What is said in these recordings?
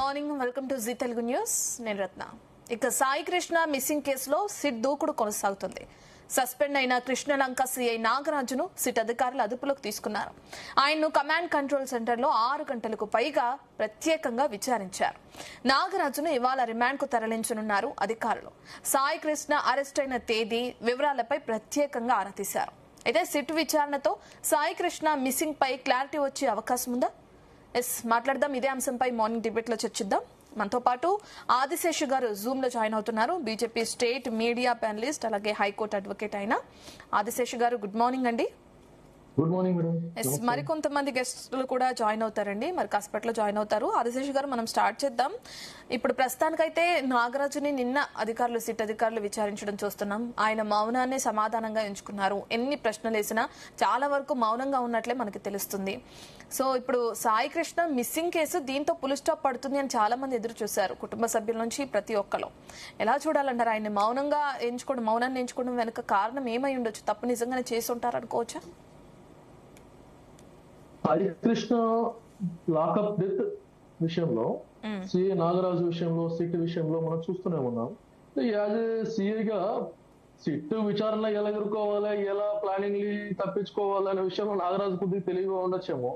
Morning, welcome to Zee Telugu news. నేను రత్న. ఇక Sai Krishna missing కేసులో సిట్ దూకుడు కొనసాగుతుంది. సస్పెండ్ అయిన కృష్ణలంక సిఐ నాగరాజును సిట్ అధికారులు అదుపులోకి తీసుకున్నారు. ఆయన్ను కమాండ్ కంట్రోల్ సెంటర్లో 6 గంటలకు పైగా ప్రత్యేకంగా విచారించారు. నాగరాజును ఇవాళ రిమాండ్ కు తరలించనున్నారు అధికారులు. సాయి కృష్ణ అరెస్ట్ అయిన తేదీ, వివరాలపై ప్రత్యేకంగా ఆరా తీశారు. అయితే సిట్ విచారణతో సాయి కృష్ణ మిస్సింగ్ పై క్లారిటీ వచ్చే అవకాశం ఉందా? మాట్లాడదాం. ఇదే అంశంపై మార్నింగ్ డిబేట్ లో చర్చిద్దాం. మనతో పాటు ఆదిశేషు గారు జూమ్ లో జాయిన్ అవుతున్నారు. బీజేపీ స్టేట్ మీడియా ప్యానలిస్ట్, అలాగే హైకోర్టు అడ్వకేట్ అయిన ఆదిశేషు గారు, గుడ్ మార్నింగ్ అండి. Good morning madam. మరికొంతమంది గెస్టులు కూడా జాయిన్ అవుతారండి, మరి కాసేపట్లో జాయిన్ అవుతారు. ఆదిశేషు గారు, మనం స్టార్ట్ చేద్దాం. ఇప్పుడు ప్రస్తుతానికైతే నాగరాజుని నిన్న సిట్ అధికారులు విచారించడం చూస్తున్నాం. ఆయన మౌనాన్ని సమాధానంగా ఎంచుకున్నారు. ఎన్ని ప్రశ్నలు వేసినా చాలా వరకు మౌనంగా ఉన్నట్లే మనకి తెలుస్తుంది. సో ఇప్పుడు సాయి కృష్ణ మిస్సింగ్ కేసు దీంతో పులి స్టాప్ పడుతుంది అని చాలా మంది ఎదురు చూశారు, కుటుంబ సభ్యుల నుంచి ప్రతి ఒక్కరు. ఎలా చూడాలంటారు? ఆయన మౌనాన్ని ఎంచుకోవడం వెనుక కారణం ఏమై ఉండొచ్చు? తప్పు నిజంగానే చేసి ఉంటారు అనుకోవచ్చా? సాయి కృష్ణ లాకప్ డెత్ విషయంలో, సిఐ నాగరాజు విషయంలో, సిట్ విషయంలో మనం చూస్తూనే ఉన్నాం. యాజ్ ఏ సిఐగా సిట్ విచారణ ఎలా ఎదుర్కోవాలి, ఎలా ప్లానింగ్ తప్పించుకోవాలి అనే విషయంలో నాగరాజు కొద్దిగా తెలివిగా ఉండొచ్చేమో.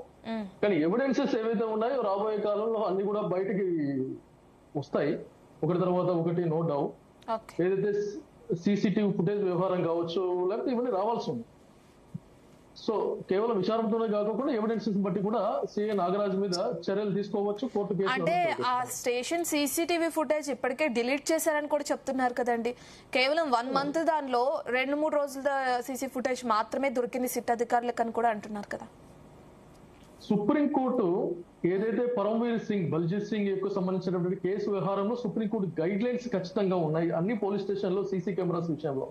కానీ ఎవిడెన్సెస్ ఏవైతే ఉన్నాయో రాబోయే కాలంలో అన్ని కూడా బయటికి వస్తాయి, ఒకటి తర్వాత ఒకటి, నో డౌట్. ఏదైతే సీసీటీవీ ఫుటేజ్ వ్యవహారం కావచ్చు, లేకపోతే ఇవన్నీ రావాల్సి ఉంది. సో కేవలం విచారణతోనే కాకుండా ఎవిడెన్సెస్ బట్టి కూడా సిఐ నాగరాజు మీద చర్యలు తీసుకోవచ్చు. కోర్టు కేసు అంటే ఆ స్టేషన్ సీసీటీవీ ఫుటేజ్ ఇప్పటికే డిలీట్ చేశారని కూడా చెప్తున్నారు కదండి. కేవలం 1 మంత్ దానిలో 2-3 రోజుల సీసీ ఫుటేజ్ మాత్రమే దొరికింది సిట్ అధికారులకు అని కూడా అంటున్నారు కదా. సుప్రీంకోర్టు ఏదైతే పరమ్వీర్ సింగ్, బల్జీత్ సింగ్ యొక్క సంబంధించినటువంటి కేసు వ్యవహారంలో సుప్రీంకోర్టు గైడ్ లైన్స్ ఖచ్చితంగా ఉన్నాయి. అన్ని పోలీస్ స్టేషన్ లో సీసీ కెమెరాస్ విషయంలో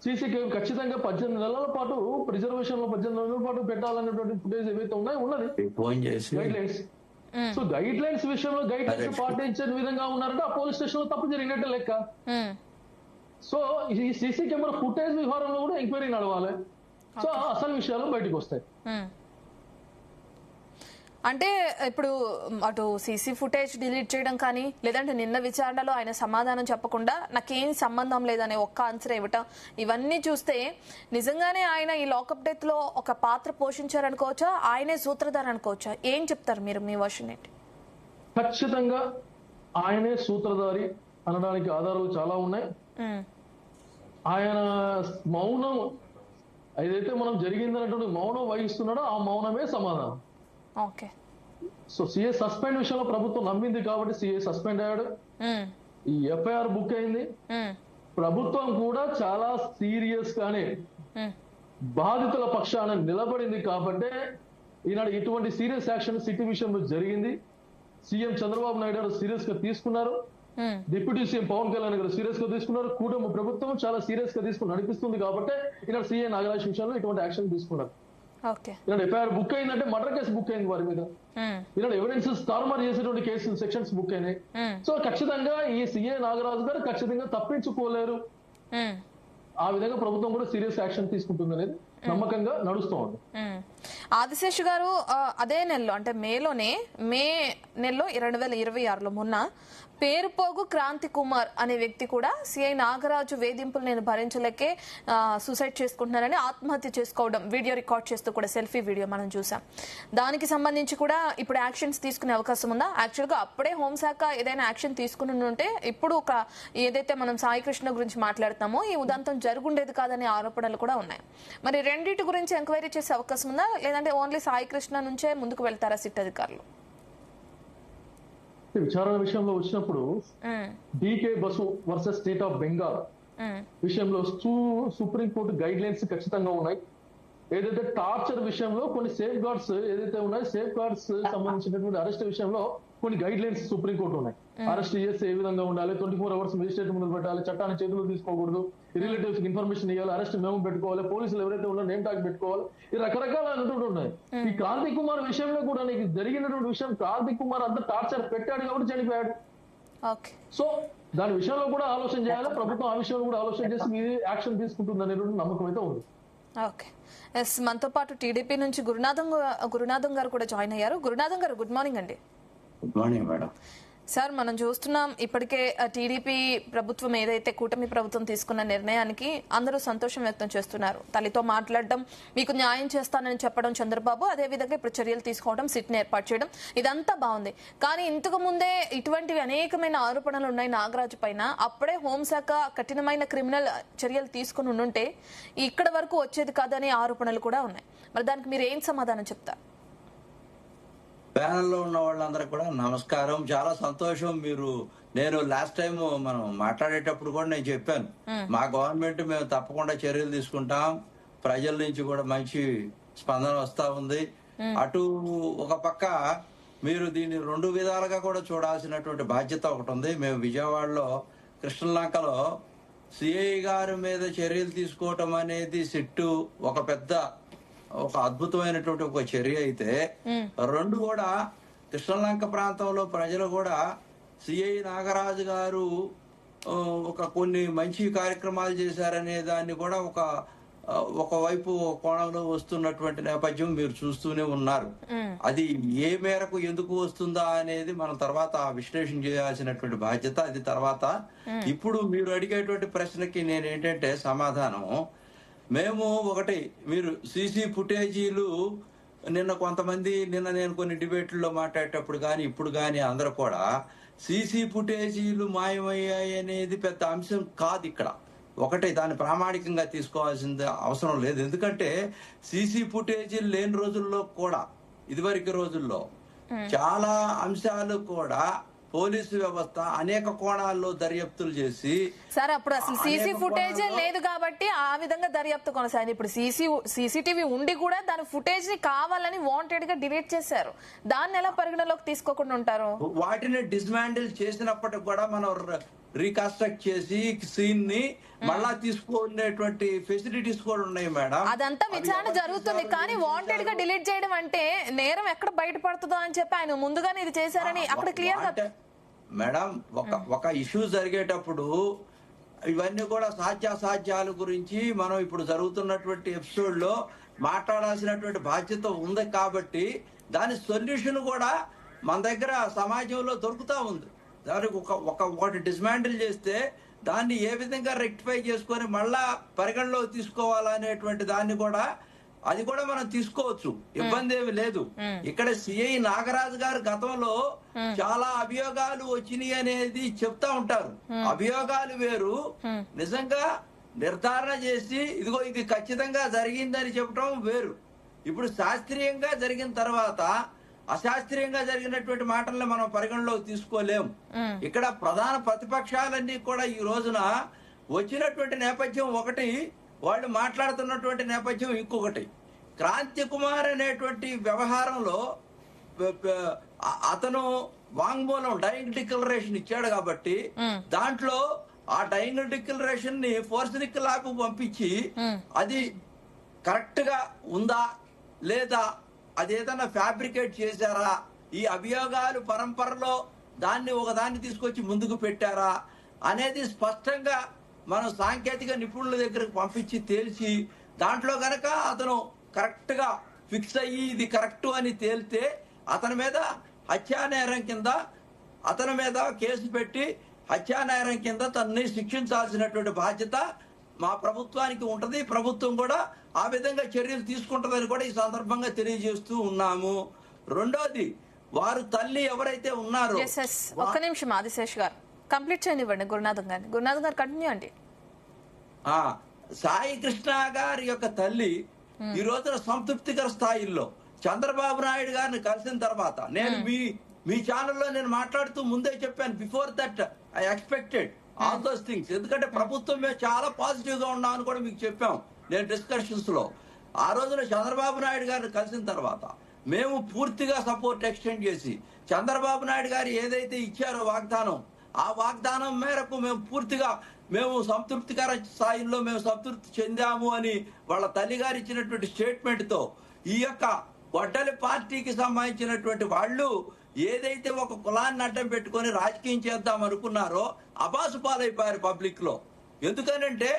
సీసీ కెమెరా ఖచ్చితంగా 18 నెలల పాటు ప్రిజర్వేషన్ లో 18 నెలల పాటు పెట్టాలన్నటువంటి ఫుటేజ్ ఏవైతే ఉన్నాయో ఉన్నది guide lines. So guide lines విషయంలో గైడ్ లైన్స్ పాటించే విధంగా ఉన్నారంటే ఆ పోలీస్ స్టేషన్ లో తప్పు జరిగినట్టే లెక్క. సో ఈ సీసీ కెమెరా ఫుటేజ్ వ్యవహారంలో కూడా ఎంక్వైరీ నడవాలి. సో అసలు విషయాలు బయటకు వస్తాయి. అంటే ఇప్పుడు అటు సీసీ ఫుటేజ్ డిలీట్ చేయడం కానీ, లేదంటే నిన్న విచారణలో ఆయన సమాధానం చెప్పకుండా నాకేం సంబంధం లేదనే ఒక్క ఆన్సర్ ఇవ్వటం, ఇవన్నీ చూస్తే నిజంగానే ఆయన ఈ లాకప్ డెత్ లో ఒక పాత్ర పోషించారనుకోవచ్చా, ఆయనే సూత్రధార అనుకోవచ్చా? ఏం చెప్తారు మీరు, మీ వర్షన్ ఏంటి? ఖచ్చితంగా ఆయనే సూత్రధారి అనడానికి ఆధారాలు చాలా ఉన్నాయి. ఆయన మౌనం ఏదైతే మనం జరిగిందన్నటువంటి మౌనం వహిస్తున్నాడో ఆ మౌనమే సమాధానం. ఓకే. సో సిఏ సస్పెండ్ విషయంలో ప్రభుత్వం నమ్మింది కాబట్టి సిఏ సస్పెండ్ అయ్యాడు. ఈ ఎఫ్ఐఆర్ బుక్ అయింది. ప్రభుత్వం కూడా చాలా సీరియస్ గానే బాధితుల పక్షాన నిలబడింది కాబట్టి ఈనాడు ఇటువంటి సీరియస్ యాక్షన్ సిటీ విషయంలో జరిగింది. సీఎం చంద్రబాబు నాయుడు గారు సీరియస్ గా తీసుకున్నారు. డిప్యూటీ సీఎం పవన్ కళ్యాణ్ గారు సీరియస్ గా తీసుకున్నారు. కూటమి ప్రభుత్వం చాలా సీరియస్ గా తీసుకుని నడిపిస్తుంది కాబట్టి ఈనాడు సిఐ నాగరాజ్ విషయంలో ఇటువంటి యాక్షన్ తీసుకున్నారు. ఎఫ్ఐఆర్ బుక్ అయిందంటే మర్డర్ కేసు బుక్ అయింది వారి మీద. ఈనాడు ఎవిడెన్సెస్ తారుమారు చేసేటువంటి కేసులు, సెక్షన్స్ బుక్ అయినాయి. సో ఖచ్చితంగా ఈ సిఐ నాగరాజు గారు ఖచ్చితంగా తప్పించుకోలేరు. ఆ విధంగా ప్రభుత్వం కూడా సీరియస్ యాక్షన్ తీసుకుంటుంది అనేది నమ్మకంగా నడుస్తూ ఉంది. ఆదిశేష్ గారు, అదే నెలలో అంటే మే నెలలో 2026లో మొన్న పేరుపోగు క్రాంతి కుమార్ అనే వ్యక్తి కూడా సిఐ నాగరాజు వేధింపులు నేను భరించలేకే సూసైడ్ చేసుకుంటున్నారని ఆత్మహత్య చేసుకోవడం వీడియో రికార్డ్ చేస్తూ కూడా సెల్ఫీ వీడియో మనం చూసాం. దానికి సంబంధించి కూడా ఇప్పుడు యాక్షన్స్ తీసుకునే అవకాశం ఉందా? యాక్చువల్ గా అప్పుడే హోంశాఖ ఏదైనా యాక్షన్ తీసుకుని ఉంటే ఇప్పుడు ఏదైతే మనం సాయి కృష్ణ గురించి మాట్లాడుతామో ఈ ఉదంతం జరుగుండేది కాదనే ఆరోపణలు కూడా ఉన్నాయి. మరి రెండింటి గురించి ఎంక్వైరీ చేసే అవకాశం ఉందా, లేదంటే ఓన్లీ సాయి కృష్ణ నుంచే ముందుకు వెళ్తారా సిట్ అధికారులు? విచారణ విషయంలో వచ్చినప్పుడు D K Basu versus state of Bengal విషయంలో సుప్రీంకోర్టు గైడ్ లైన్స్ ఖచ్చితంగా ఉన్నాయి. ఏదైతే టార్చర్ విషయంలో కొన్ని సేఫ్ గార్డ్స్ ఏదైతే ఉన్నాయో, సేఫ్ గార్డ్స్ సంబంధించినటువంటి అరెస్ట్ విషయంలో కొన్ని గైడ్ లైన్స్ సుప్రీంకోర్టు ఉన్నాయి. అరెస్ట్ చేస్తే ఏ విధంగా ఉండాలి, 24 hours మెజిస్ట్రేట్ ముందు పెట్టాలి, చట్టాన్ని చేతులు తీసుకోకూడదు, రిలేటివ్స్ కి ఇన్ఫర్మేషన్ ఇవ్వాలి, అరెస్ట్ మేము పెట్టుకోవాలి, పోలీసులు ఎవరైతే ఉన్నారో నేమ్ టాక్ పెట్టుకోవాలి, ఈ రకరకాలైనటువంటి ఉన్నాయి. ఈ క్రాంతి కుమార్ విషయంలో కూడా నీకు జరిగినటువంటి విషయం, క్రాంతి కుమార్ అంతా టార్చర్ పెట్టాడు కాబట్టి చనిపోయాడు. సో దాని విషయంలో కూడా ఆలోచన చేయాలి ప్రభుత్వం. ఆ విషయంలో కూడా ఆలోచన చేసి మీరు యాక్షన్ తీసుకుంటుంది అనేటువంటి నమ్మకం అయితే ఉంది. ఓకే. మనతో పాటు టీడీపీ నుంచి గురునాథం గారు కూడా జాయిన్ అయ్యారు. గురునాథం గారు, గుడ్ మార్నింగ్ అండి. Good morning madam. సార్, మనం చూస్తున్నాం ఇప్పటికే టీడీపీ ప్రభుత్వం ఏదైతే కూటమి ప్రభుత్వం తీసుకున్న నిర్ణయానికి అందరూ సంతోషం వ్యక్తం చేస్తున్నారు. తల్లితో మాట్లాడడం, మీకు న్యాయం చేస్తానని చెప్పడం చంద్రబాబు, అదేవిధంగా ఇప్పుడు చర్యలు తీసుకోవడం, సిట్ని ఏర్పాటు చేయడం, ఇదంతా బాగుంది. కానీ ఇంతకు ముందే ఇటువంటివి అనేకమైన ఆరోపణలు ఉన్నాయి నాగరాజు పైన. అప్పుడే హోంశాఖ కఠినమైన క్రిమినల్ చర్యలు తీసుకుని ఉంటే ఇక్కడ వరకు వచ్చేది కాదనే ఆరోపణలు కూడా ఉన్నాయి. మరి దానికి మీరు ఏం సమాధానం చెప్తారు? ప్యానెల్లో ఉన్న వాళ్ళందరికీ కూడా నమస్కారం. చాలా సంతోషం. నేను లాస్ట్ టైం మనం మాట్లాడేటప్పుడు కూడా నేను చెప్పాను, మా గవర్నమెంట్ మేము తప్పకుండా చర్యలు తీసుకుంటాం, ప్రజల నుంచి కూడా మంచి స్పందన వస్తా ఉంది. అటు ఒక పక్క మీరు దీన్ని రెండు విధాలుగా కూడా చూడాల్సినటువంటి బాధ్యత ఒకటి ఉంది. మేము విజయవాడలో కృష్ణలంకలో సిఐ గారి మీద చర్యలు తీసుకోవటం అనేది సిట్టు ఒక అద్భుతమైనటువంటి ఒక చర్య అయితే, రెండు కూడా కృష్ణలంక ప్రాంతంలో ప్రజలు కూడా సిఐ నాగరాజు గారు కొన్ని మంచి కార్యక్రమాలు చేశారనే దాన్ని కూడా ఒకవైపు కోణంలో వస్తున్నటువంటి నేపథ్యం మీరు చూస్తూనే ఉన్నారు. అది ఏ మేరకు ఎందుకు వస్తుందా అనేది మనం తర్వాత విశ్లేషణ చేయాల్సినటువంటి బాధ్యత అది తర్వాత. ఇప్పుడు మీరు అడిగేటువంటి ప్రశ్నకి నేనేంటంటే సమాధానం, మీరు సీసీ ఫుటేజీలు నిన్న నేను కొన్ని డిబేట్లలో మాట్లాడేటప్పుడు కానీ ఇప్పుడు కానీ అందరూ కూడా సీసీ ఫుటేజీలు మాయమయ్యాయి అనేది పెద్ద అంశం కాదు. ఇక్కడ దాన్ని ప్రామాణికంగా తీసుకోవాల్సిన అవసరం లేదు. ఎందుకంటే సీసీ ఫుటేజీలు లేని రోజుల్లో కూడా, ఇదివరకు రోజుల్లో చాలా అంశాలు కూడా పోలీసు వ్యవస్థ అనేక కోణాల్లో దర్యాప్తులు చేసి, సార్ అప్పుడు అసలు సీసీ ఫుటేజ్ లేదు కాబట్టి ఆ విధంగా దర్యాప్తు కొనసాగింది. ఇప్పుడు సీసీటీవీ ఉండి కూడా దాని ఫుటేజ్ ని కావాలని వాంటెడ్ గా డిలీట్ చేశారు. దాన్ని ఎలా పరిగణలోకి తీసుకోకుండా ఉంటారు? వాటిని డిస్మాండిల్ చేసినప్పటికి కూడా మనం రీకన్స్ట్రక్ట్ చేసి సీన్ ని మళ్ళా తీసుకునేటువంటి ఫెసిలిటీస్ కూడా ఉన్నాయి మేడం. అదంతా విచారణ జరుగుతుంది. కానీ వాంటెడ్ గా డిలీట్ చేయడం అంటే నేరం ఎక్కడ బయటపడుతుందో అని చెప్పి ఆయన ముందుగానే ఇది చేశారని అక్కడ క్లియర్ గా మేడం. ఒక ఇష్యూ జరిగేటప్పుడు ఇవన్నీ కూడా సాధ్యాసాధ్యాల గురించి మనం ఇప్పుడు జరుగుతున్నటువంటి ఎపిసోడ్ లో మాట్లాడాల్సినటువంటి బాధ్యత ఉంది. కాబట్టి దాని సొల్యూషన్ కూడా మన దగ్గర సమాజంలో దొరుకుతా ఉంది. దానికి ఒకటి డిస్మాండిల్ చేస్తే దాన్ని ఏ విధంగా రెక్టిఫై చేసుకొని మళ్ళా పరిగణలో తీసుకోవాలనేటువంటి దాన్ని కూడా అది కూడా మనం తీసుకోవచ్చు, ఇబ్బంది ఏమి లేదు. ఇక్కడ సిఐ నాగరాజు గారు గతంలో చాలా అభియోగాలు వచ్చినాయి అనేది చెప్తా ఉంటారు. అభియోగాలు వేరు, నిజంగా నిర్ధారణ చేసి ఇదిగో ఇది ఖచ్చితంగా జరిగిందని చెప్పడం వేరు. ఇప్పుడు శాస్త్రీయంగా జరిగిన తర్వాత అశాస్త్రీయంగా జరిగినటువంటి మాటల్ని మనం పరిగణలోకి తీసుకోలేము. ఇక్కడ ప్రధాన ప్రతిపక్షాలన్నీ కూడా ఈ రోజున వచ్చినటువంటి నేపథ్యం ఒకటి, వాళ్ళు మాట్లాడుతున్నటువంటి నేపథ్యం ఇంకొకటి. క్రాంతి కుమార్ అనేటువంటి వ్యవహారంలో అతను వాంగ్మూలం డైయింగ్ డిక్లరేషన్ ఇచ్చాడు కాబట్టి దాంట్లో ఆ డైయింగ్ డిక్లరేషన్ ని ఫోర్స్నిక్ ల్యాబ్ పంపించి అది కరెక్ట్ గా ఉందా లేదా, అదేదన్నా ఫ్యాబ్రికేట్ చేశారా, ఈ అభియోగాలు పరంపరలో ఒకదాన్ని తీసుకొచ్చి ముందుకు పెట్టారా అనేది స్పష్టంగా మనం సాంకేతిక నిపుణుల దగ్గరకు పంపించి తేల్చి దాంట్లో గనక అతను కరెక్ట్ గా ఫిక్స్ అయ్యి ఇది కరెక్ట్ అని తేలితే అతని మీద హత్యానేరం కింద అతని మీద కేసు పెట్టి హత్యానేరం కింద తనని శిక్షించాల్సినటువంటి బాధ్యత మా ప్రభుత్వానికి ఉంటది. ప్రభుత్వం కూడా ఆ విధంగా చర్యలు తీసుకుంటుందని కూడా ఈ సందర్భంగా తెలియజేస్తూ ఉన్నాము. రెండోది, వారు తల్లి ఎవరైతే ఉన్నారో, ఒక్క నిమిషం ఆదిశేష్ గారు కంప్లీట్ చేయనివ్వండి. గురునాథ్ గారు కంటిన్యూ అండి. సాయి కృష్ణ గారి యొక్క తల్లి ఈ రోజున సంతృప్తికర స్థాయిల్లో చంద్రబాబు నాయుడు గారిని కలిసిన తర్వాత, నేను మీ ఛానల్లో నేను మాట్లాడుతూ ముందే చెప్పాను, before that I expected all those things. ఎందుకంటే ప్రభుత్వం మేము చాలా పాజిటివ్ గా ఉన్నామని కూడా మీకు చెప్పాం నేను డిస్కషన్స్ లో. ఆ రోజున చంద్రబాబు నాయుడు గారిని కలిసిన తర్వాత మేము పూర్తిగా సపోర్ట్ ఎక్స్టెండ్ చేసి చంద్రబాబు నాయుడు గారు ఏదైతే ఇచ్చారో వాగ్దానం, ఆ వాగ్దానం మేరకు మేము సంతృప్తికర స్థాయిలో మేము సంతృప్తి చెందాము అని వాళ్ళ తల్లి గారు ఇచ్చినటువంటి స్టేట్మెంట్ తో ఈ యొక్క గొడ్డలి పార్టీకి సంబంధించినటువంటి వాళ్ళు ఏదైతే ఒక కులాన్ని అడ్డం పెట్టుకొని రాజకీయం చేద్దాం అనుకున్నారో అబాసు పాలైపోయారు పబ్లిక్ లో. ఎందుకనంటే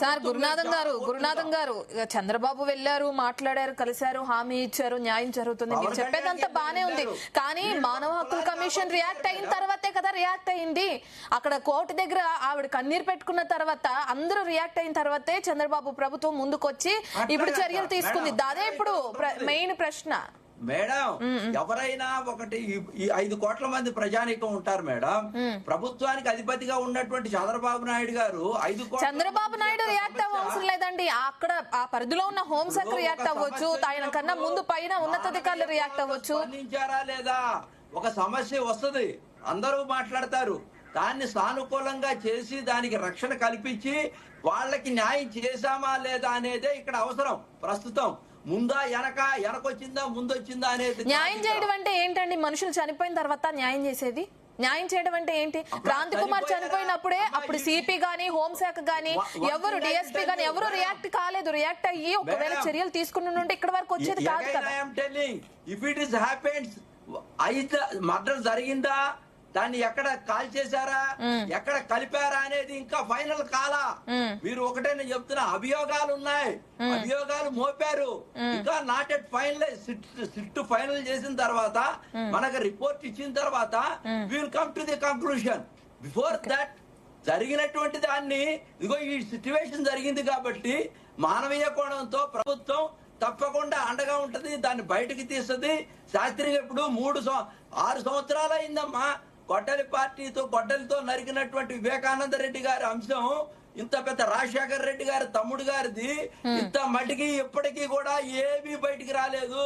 సార్ గురునాథం గారు చంద్రబాబు వెళ్లారు, మాట్లాడారు, కలిశారు, హామీ ఇచ్చారు, న్యాయం జరుగుతుంది, మీరు చెప్పేదంతా బానే ఉంది. కానీ మానవ హక్కుల కమిషన్ రియాక్ట్ అయిన తర్వాతే కదా రియాక్ట్ అయింది. అక్కడ కోర్టు దగ్గర ఆవిడ కన్నీరు పెట్టుకున్న తర్వాత అందరూ రియాక్ట్ అయిన తర్వాతే చంద్రబాబు ప్రభుత్వం ముందుకొచ్చి ఇప్పుడు చర్యలు తీసుకుంది. అదే ఇప్పుడు మెయిన్ ప్రశ్న. మేడం, ఎవరైనా ఒకటి ఈ 5 కోట్ల మంది ప్రజానీకం ఉంటారు మేడం. ప్రభుత్వానికి అధిపతిగా ఉన్నటువంటి చంద్రబాబు నాయుడు గారు 5 కోట్ల చంద్రబాబు నాయుడు రియాక్ట్ అవ్వవసరం లేదండి. అక్కడ ఆ పరిధిలో ఉన్న హోంశాఖ రియాక్ట్ అవ్వచ్చు, ఆయన కన్నా ముందు పైన ఉన్నతాధికారులు రియాక్ట్ అవ్వచ్చు. స్పందించారా లేదా? ఒక సమస్య వస్తుంది, అందరూ మాట్లాడతారు, దాన్ని సానుకూలంగా చేసి దానికి రక్షణ కల్పించి వాళ్ళకి న్యాయం చేశామా లేదా అనేదే ఇక్కడ అవసరం. ప్రస్తుతం ముందా వెనకొచ్చిందా ముందొచ్చిందా అనేది న్యాయం చేయడం అంటే ఏంటండి? మనుషులు చనిపోయిన తర్వాత న్యాయం చేసేది? న్యాయం చేయడం అంటే ఏంటి? క్రాంతి కుమార్ చనిపోయినప్పుడే అప్పుడు సిపి గాని హోంశాఖ గాని ఎవరు డిఎస్పీ గాని ఎవరు రియాక్ట్ కాలేదు. రియాక్ట్ అయ్యి ఒకవేళ చర్యలు తీసుకుని ఉంటే ఇక్కడ వరకు వచ్చేది కాదు కదా. If it is happens, murder జరిగిందా, దాన్ని ఎక్కడ కాల్ చేశారా, ఎక్కడ కలిపారా అనేది ఇంకా ఫైనల్ కాలా. మీరు ఒకటే నేను చెప్తున్నా, అభియోగాలు ఉన్నాయి, అభియోగాలు మోపారు, ఇంకా not yet finalise. SIT final చేసిన తర్వాత మనకు రిపోర్ట్ ఇచ్చిన తర్వాత will come to the conclusion. Before that జరిగినటువంటి దాన్ని, ఇదిగో ఈ సిచ్యువేషన్ జరిగింది కాబట్టి మానవీయ కోణంతో ప్రభుత్వం తప్పకుండా అండగా ఉంటది, దాన్ని బయటకు తీస్తుంది. శాస్త్రీయ ఇప్పుడు 6 సంవత్సరాలు అయిందమ్మా గొడ్డలితో నరికినటువంటి వివేకానంద రెడ్డి గారి అంశం, ఇంత పెద్ద రాజశేఖర రెడ్డి గారి తమ్ముడు గారిది, ఇంత మటుకి ఇప్పటికీ కూడా ఏమీ బయటికి రాలేదు.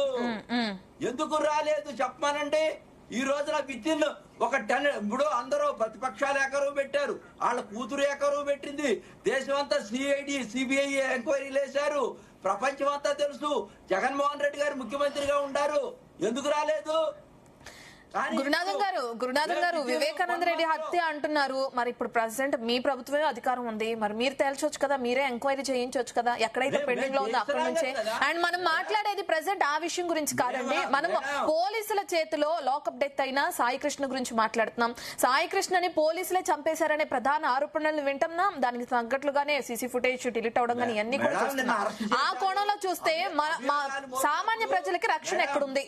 ఎందుకు రాలేదు చెప్పమానండి. ఈ రోజున వితిన్ ఒక 10 ఇప్పుడు అందరూ ప్రతిపక్షాలు ఏకరువు పెట్టారు, వాళ్ళ కూతురు ఏకరువు పెట్టింది, దేశం అంతా సిఐడి సిబిఐ ఎంక్వైరీలు వేశారు, ప్రపంచం అంతా తెలుసు. జగన్మోహన్ రెడ్డి గారు ముఖ్యమంత్రిగా ఉండారు, ఎందుకు రాలేదు? గురునాథం గారు వివేకానంద రెడ్డి హత్య అంటున్నారు. మరి ఇప్పుడు ప్రెసిడెంట్ మీ ప్రభుత్వమే అధికారం ఉంది, మరి మీరు తేల్చొచ్చు కదా, మీరే ఎంక్వైరీ చేయించవచ్చు కదా, ఎక్కడైతే పెండింగ్ లో ఉందో అక్కడ నుంచే. అండ్ మనం మాట్లాడేది ప్రెసిడెంట్ ఆ విషయం గురించి కాదండి, మనం పోలీసుల చేతిలో లాకప్ డెత్ అయిన సాయి కృష్ణ గురించి మాట్లాడుతున్నాం. సాయి కృష్ణని పోలీసులే చంపేశారనే ప్రధాన ఆరోపణలు వింటున్నాం. దానికి తగ్గట్లుగానే సీసీ ఫుటేజ్ డిలీట్ అవడం కానీ ఇవన్నీ కూడా చూస్తున్నాం. ఆ కోణంలో చూస్తే సామాన్య ప్రజలకి రక్షణ ఎక్కడుంది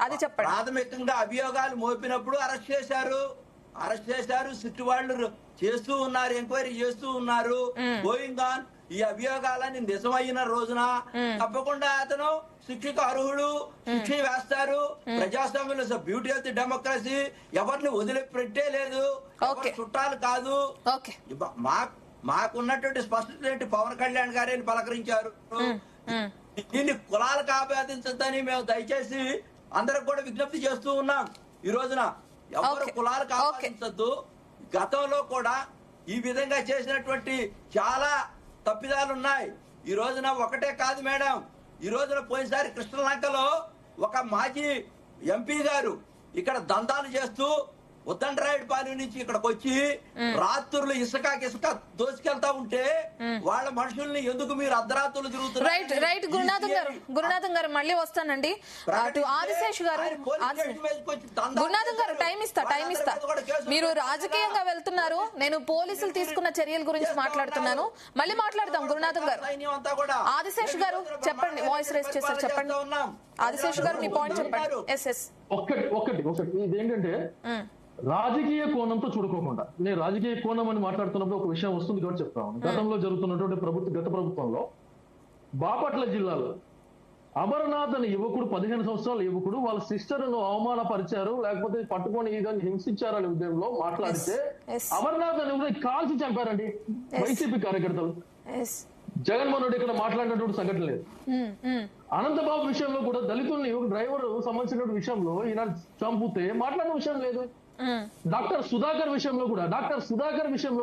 అది చెప్పండి. ప్రాథమికంగా అభియోగాలు మోపినప్పుడు అరెస్ట్ చేశారు, సిట్టు వాళ్ళు చేస్తూ ఉన్నారు, ఎంక్వైరీ చేస్తూ ఉన్నారు, గోయింగ్ ఆన్. ఈ అభియోగాలని నిజమైన రోజున తప్పకుండా అతను శిక్షకు అర్హుడు, శిక్ష వేస్తారు. ప్రజాస్వామ్యంలో బ్యూటీ ఆఫ్ ది డెమోక్రసీ, ఎవరిని వదిలిపెట్టే లేదు, చుట్టాలు కాదు. మాకున్నటువంటి స్పష్టత పవన్ కళ్యాణ్ గారే పలకరించారు, దీన్ని కులాలకు ఆపాదించద్దని మేము దయచేసి అందరికి కూడా విజ్ఞప్తి చేస్తూ ఉన్నాం. ఈ రోజున ఎవరు కులాలకు ఆపాదించద్దు. గతంలో కూడా ఈ విధంగా చేసినటువంటి చాలా తప్పిదాలు ఉన్నాయి. ఈ రోజున ఒకటే కాదు మేడం, ఈ రోజున పోయినసారి కృష్ణలంకలో ఒక మాజీ ఎంపీ గారు ఇక్కడ దందాలు చేస్తూ ఉద్దండరాయుడుపాలెం నుంచి ఇక్కడికి వచ్చి రాత్రులు ఇసుక దోసుకెళ్తా ఉంటే వాళ్ళ మనుషుల్ని ఎందుకు మీరు అర్ధరాత్రులు తిరుగుతున్నారు? రైట్ గురునాథం గారు మళ్ళీ వస్తానండి. అటు ఆదిశేష్ గారు, గురునాథం గారు టైం ఇస్తా. మీరు రాజకీయంగా వెళ్తున్నారు, నేను పోలీసులు తీసుకున్న చర్యల గురించి మాట్లాడుతున్నాను. మళ్ళీ మాట్లాడదాం గురునాథం గారు. ఆదిశేష్ గారు చెప్పండి, వాయిస్ రేస్ చేశారు, చెప్పండి. ఆదిశేష్ గారు మీ పాయింట్ చెప్పండి. ఒకటి ఇదేంటంటే రాజకీయ కోణంతో చూడుకోకుండా, నేను రాజకీయ కోణం అని మాట్లాడుతున్నప్పుడు ఒక విషయం వస్తుంది కాబట్టి చెప్తాను. గతంలో జరుగుతున్నటువంటి గత ప్రభుత్వంలో బాపట్ల జిల్లాలో అమర్నాథ్ అనే యువకుడు, 15 సంవత్సరాల యువకుడు, వాళ్ళ సిస్టర్ ను అవమానపరిచారు, లేకపోతే పట్టుకొని ఏదైనా హింసించారనే ఉద్యమంలో మాట్లాడితే అమర్నాథ్ అనే కాల్చి చంపారండి వైసీపీ కార్యకర్తలు. జగన్మోహన్ రెడ్డి ఇక్కడ మాట్లాడినటువంటి సంఘటన లేదు. అనంతబాబు విషయంలో కూడా దళితుల్ని డ్రైవర్ సంబంధించిన విషయంలో ఈయన చంపితే మాట్లాడిన విషయం లేదు. డాక్టర్ సుధాకర్ విషయంలో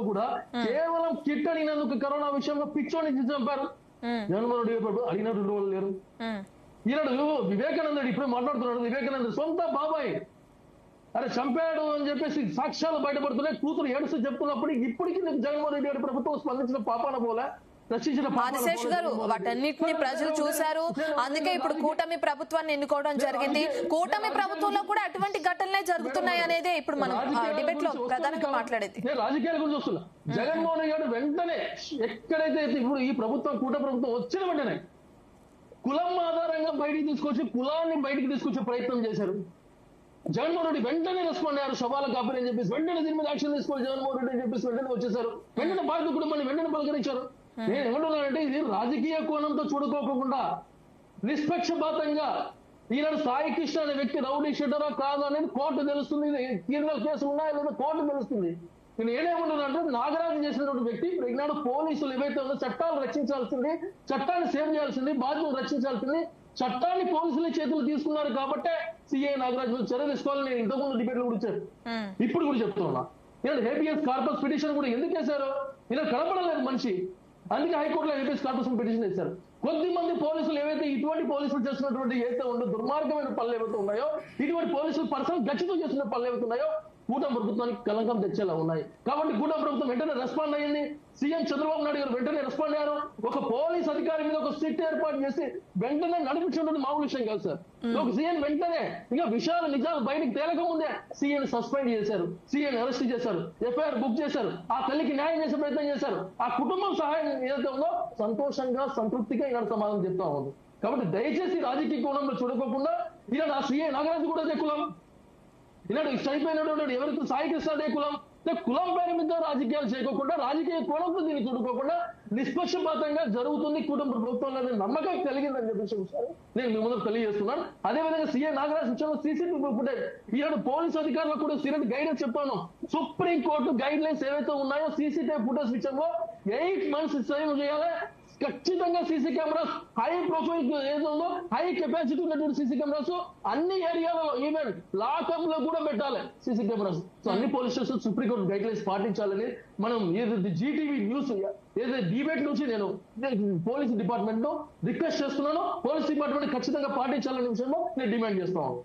కూడా కేవలం కిట్ అడిగినందుకు కరోనా విషయంలో పిచ్చోని చంపారు. జగన్మోహన్ రెడ్డి అడిగిన 2 రోజులు లేరు. ఈనాడు వివేకానంద రెడ్డి ఇప్పుడే మాట్లాడుతున్నాడు, వివేకానంద సొంత బాబాయ్ అరే చంపాడు అని చెప్పేసి సాక్ష్యాలు బయటపడుతున్నాయి. కూతురు ఏడుస్తూ చెప్తున్నప్పుడు ఇప్పటికీ జగన్మోహన్ రెడ్డి గారి ప్రభుత్వం స్పందించిన పాపాన పోలే. ఆదిశేష్ గారు, వాటన్నిటిని ప్రజలు చూశారు, అందుకే ఇప్పుడు కూటమి ప్రభుత్వాన్ని ఎన్నుకోవడం జరిగింది. కూటమి ప్రభుత్వంలో కూడా అటువంటి ఘటనలే జరుగుతున్నాయి అనేదే ఇప్పుడు మనం డిబేట్ లో ప్రధానంగా మాట్లాడేది. రాజకీయాల గురించి వస్తున్నా. జగన్మోహన్ రెడ్డి గారు వెంటనే ఎక్కడైతే ఇప్పుడు ఈ ప్రభుత్వం కూట ప్రభుత్వం వచ్చిన వెంటనే కులం ఆధారంగా బయటికి తీసుకొచ్చి కులాన్ని బయటికి తీసుకొచ్చే ప్రయత్నం చేశారు. జగన్మోహన్ రెడ్డి వెంటనే రెస్పాండ్ అయ్యారు. సవాల కాపీ అని చెప్పేసి వెంటనే దీని మీద యాక్షన్ తీసుకోవాలి జగన్మోహన్ రెడ్డి అని చెప్పేసి వెంటనే వచ్చేసారు. వెంటనే బాధిత కుటుంబాన్ని వెంటనే పలకరించారు. నేను ఏమంటున్నానంటే ఇది రాజకీయ కోణంతో చూడుకోకుండా నిష్పక్షపాతంగా ఈనాడు సాయి కృష్ణ అనే వ్యక్తి రౌడీ షీటరా కాదు అనేది కోర్టు తెలుస్తుంది. క్రిమినల్ కేసులు ఉన్నాయా లేదా కోర్టు తెలుస్తుంది. నేను ఏమేమంటున్నానంటే నాగరాజు చేసినటువంటి వ్యక్తి ఈనాడు పోలీసులు ఏవైతే ఉందో చట్టాలు రక్షించాల్సింది, చట్టాన్ని సేవ్ చేయాల్సింది, బాధ్యతలు రక్షించాల్సింది, చట్టాన్ని పోలీసుల చేతులు తీసుకున్నారు కాబట్టే సిఐ నాగరాజు చర్య తీసుకోవాలని నేను ఇంతకుముందు డిబేట్ లో కూడా ఇచ్చాను. ఇప్పుడు కూడా చెప్తున్నా. ఈనాడు హేబియస్ కార్పస్ పిటిషన్ కూడా ఎందుకు వేశారు? ఇలా కనపడలేదు మనిషి, అందుకే హైకోర్టులో హేబియస్ కార్పస్ పిటిషన్ వేశారు. కొద్ది మంది పోలీసులు ఏవైతే ఇటువంటి పోలీసులు చేస్తున్నటువంటి ఏదైతే ఉండో దుర్మార్గమైన పనులు ఏవైతే ఉన్నాయో, ఇటువంటి పోలీసులు పర్సనల్ గచ్చితో చేస్తున్న పనులు ఏవైతే ఉన్నాయో కూటమి ప్రభుత్వానికి కలంకం తెచ్చేలా ఉన్నాయి. కాబట్టి కూటమి ప్రభుత్వం వెంటనే రెస్పాండ్ అయ్యింది. సీఎం చంద్రబాబు నాయుడు గారు వెంటనే రెస్పాండ్ అయ్యారు. ఒక పోలీస్ అధికారి మీద ఒక సిట్ ఏర్పాటు చేసి వెంటనే నడిపించడం మామూలు విషయం కాదు సార్. ఒక సీఎం వెంటనే ఇంకా విషయాలు నిజాలు బయటకు తేలక ముందే సీఎం సస్పెండ్ చేశారు, సీఎం అరెస్ట్ చేశారు, ఎఫ్ఐఆర్ బుక్ చేశారు, ఆ తల్లికి న్యాయం చేసే ప్రయత్నం చేశారు. ఆ కుటుంబం సహాయం ఏదైతే ఉందో సంతోషంగా సంతృప్తిగా ఈనాడు సమాధానం చెప్తా ఉంది. కాబట్టి దయచేసి రాజకీయ కోణంలో చూడకోకుండా ఈనాడు ఆ సీఏ నాగరాజు కూడా అదే కులం, ఈనాడు చనిపోయినటువంటి ఎవరైతే సాయి కృష్ణ అదే కులం, కులం పేరు మీద రాజకీయాలు చేయకోకుండా రాజకీయ కోణంతో దీన్ని చూడుకోకుండా నిష్పక్షపాతంగా జరుగుతుంది కుటుంబ ప్రభుత్వంలో నమ్మకం కలిగిందని చెప్పేసి నేను మీ ముందు తెలియజేస్తున్నాను. అదేవిధంగా సీఏ నాగరాజు విషయంలో సీసీటీవీ ఫుటేజ్ ఈనాడు పోలీసు అధికారులకు కూడా సీరియస్ గైడెన్స్ చెప్పాను. సుప్రీం కోర్టు గైడ్ లైన్స్ ఏవైతే ఉన్నాయో సీసీటీవీ ఫుటేజ్ విషయంలో 8 months సేవ్ చేయాలి. ఖచ్చితంగా సీసీ కెమెరాస్ హై ప్రొఫైల్ ఏదో ఉందో హై కెపాసిటీ ఉన్నటువంటి సీసీ కెమెరాస్ అన్ని ఏరియాలలో ఈవెన్ లాకప్ లో కూడా పెట్టాలి సీసీ కెమెరాస్. సో అన్ని police station supreme court guide lines పాటించాలని మనం ఏదైతే జీటీవీ న్యూస్ ఏదైతే డిబేట్ నుంచి నేను పోలీస్ డిపార్ట్మెంట్ లో రిక్వెస్ట్ చేస్తున్నాను. పోలీస్ డిపార్ట్మెంట్ ఖచ్చితంగా పాటించాలనే విషయంలో నేను డిమాండ్ చేస్తున్నాను.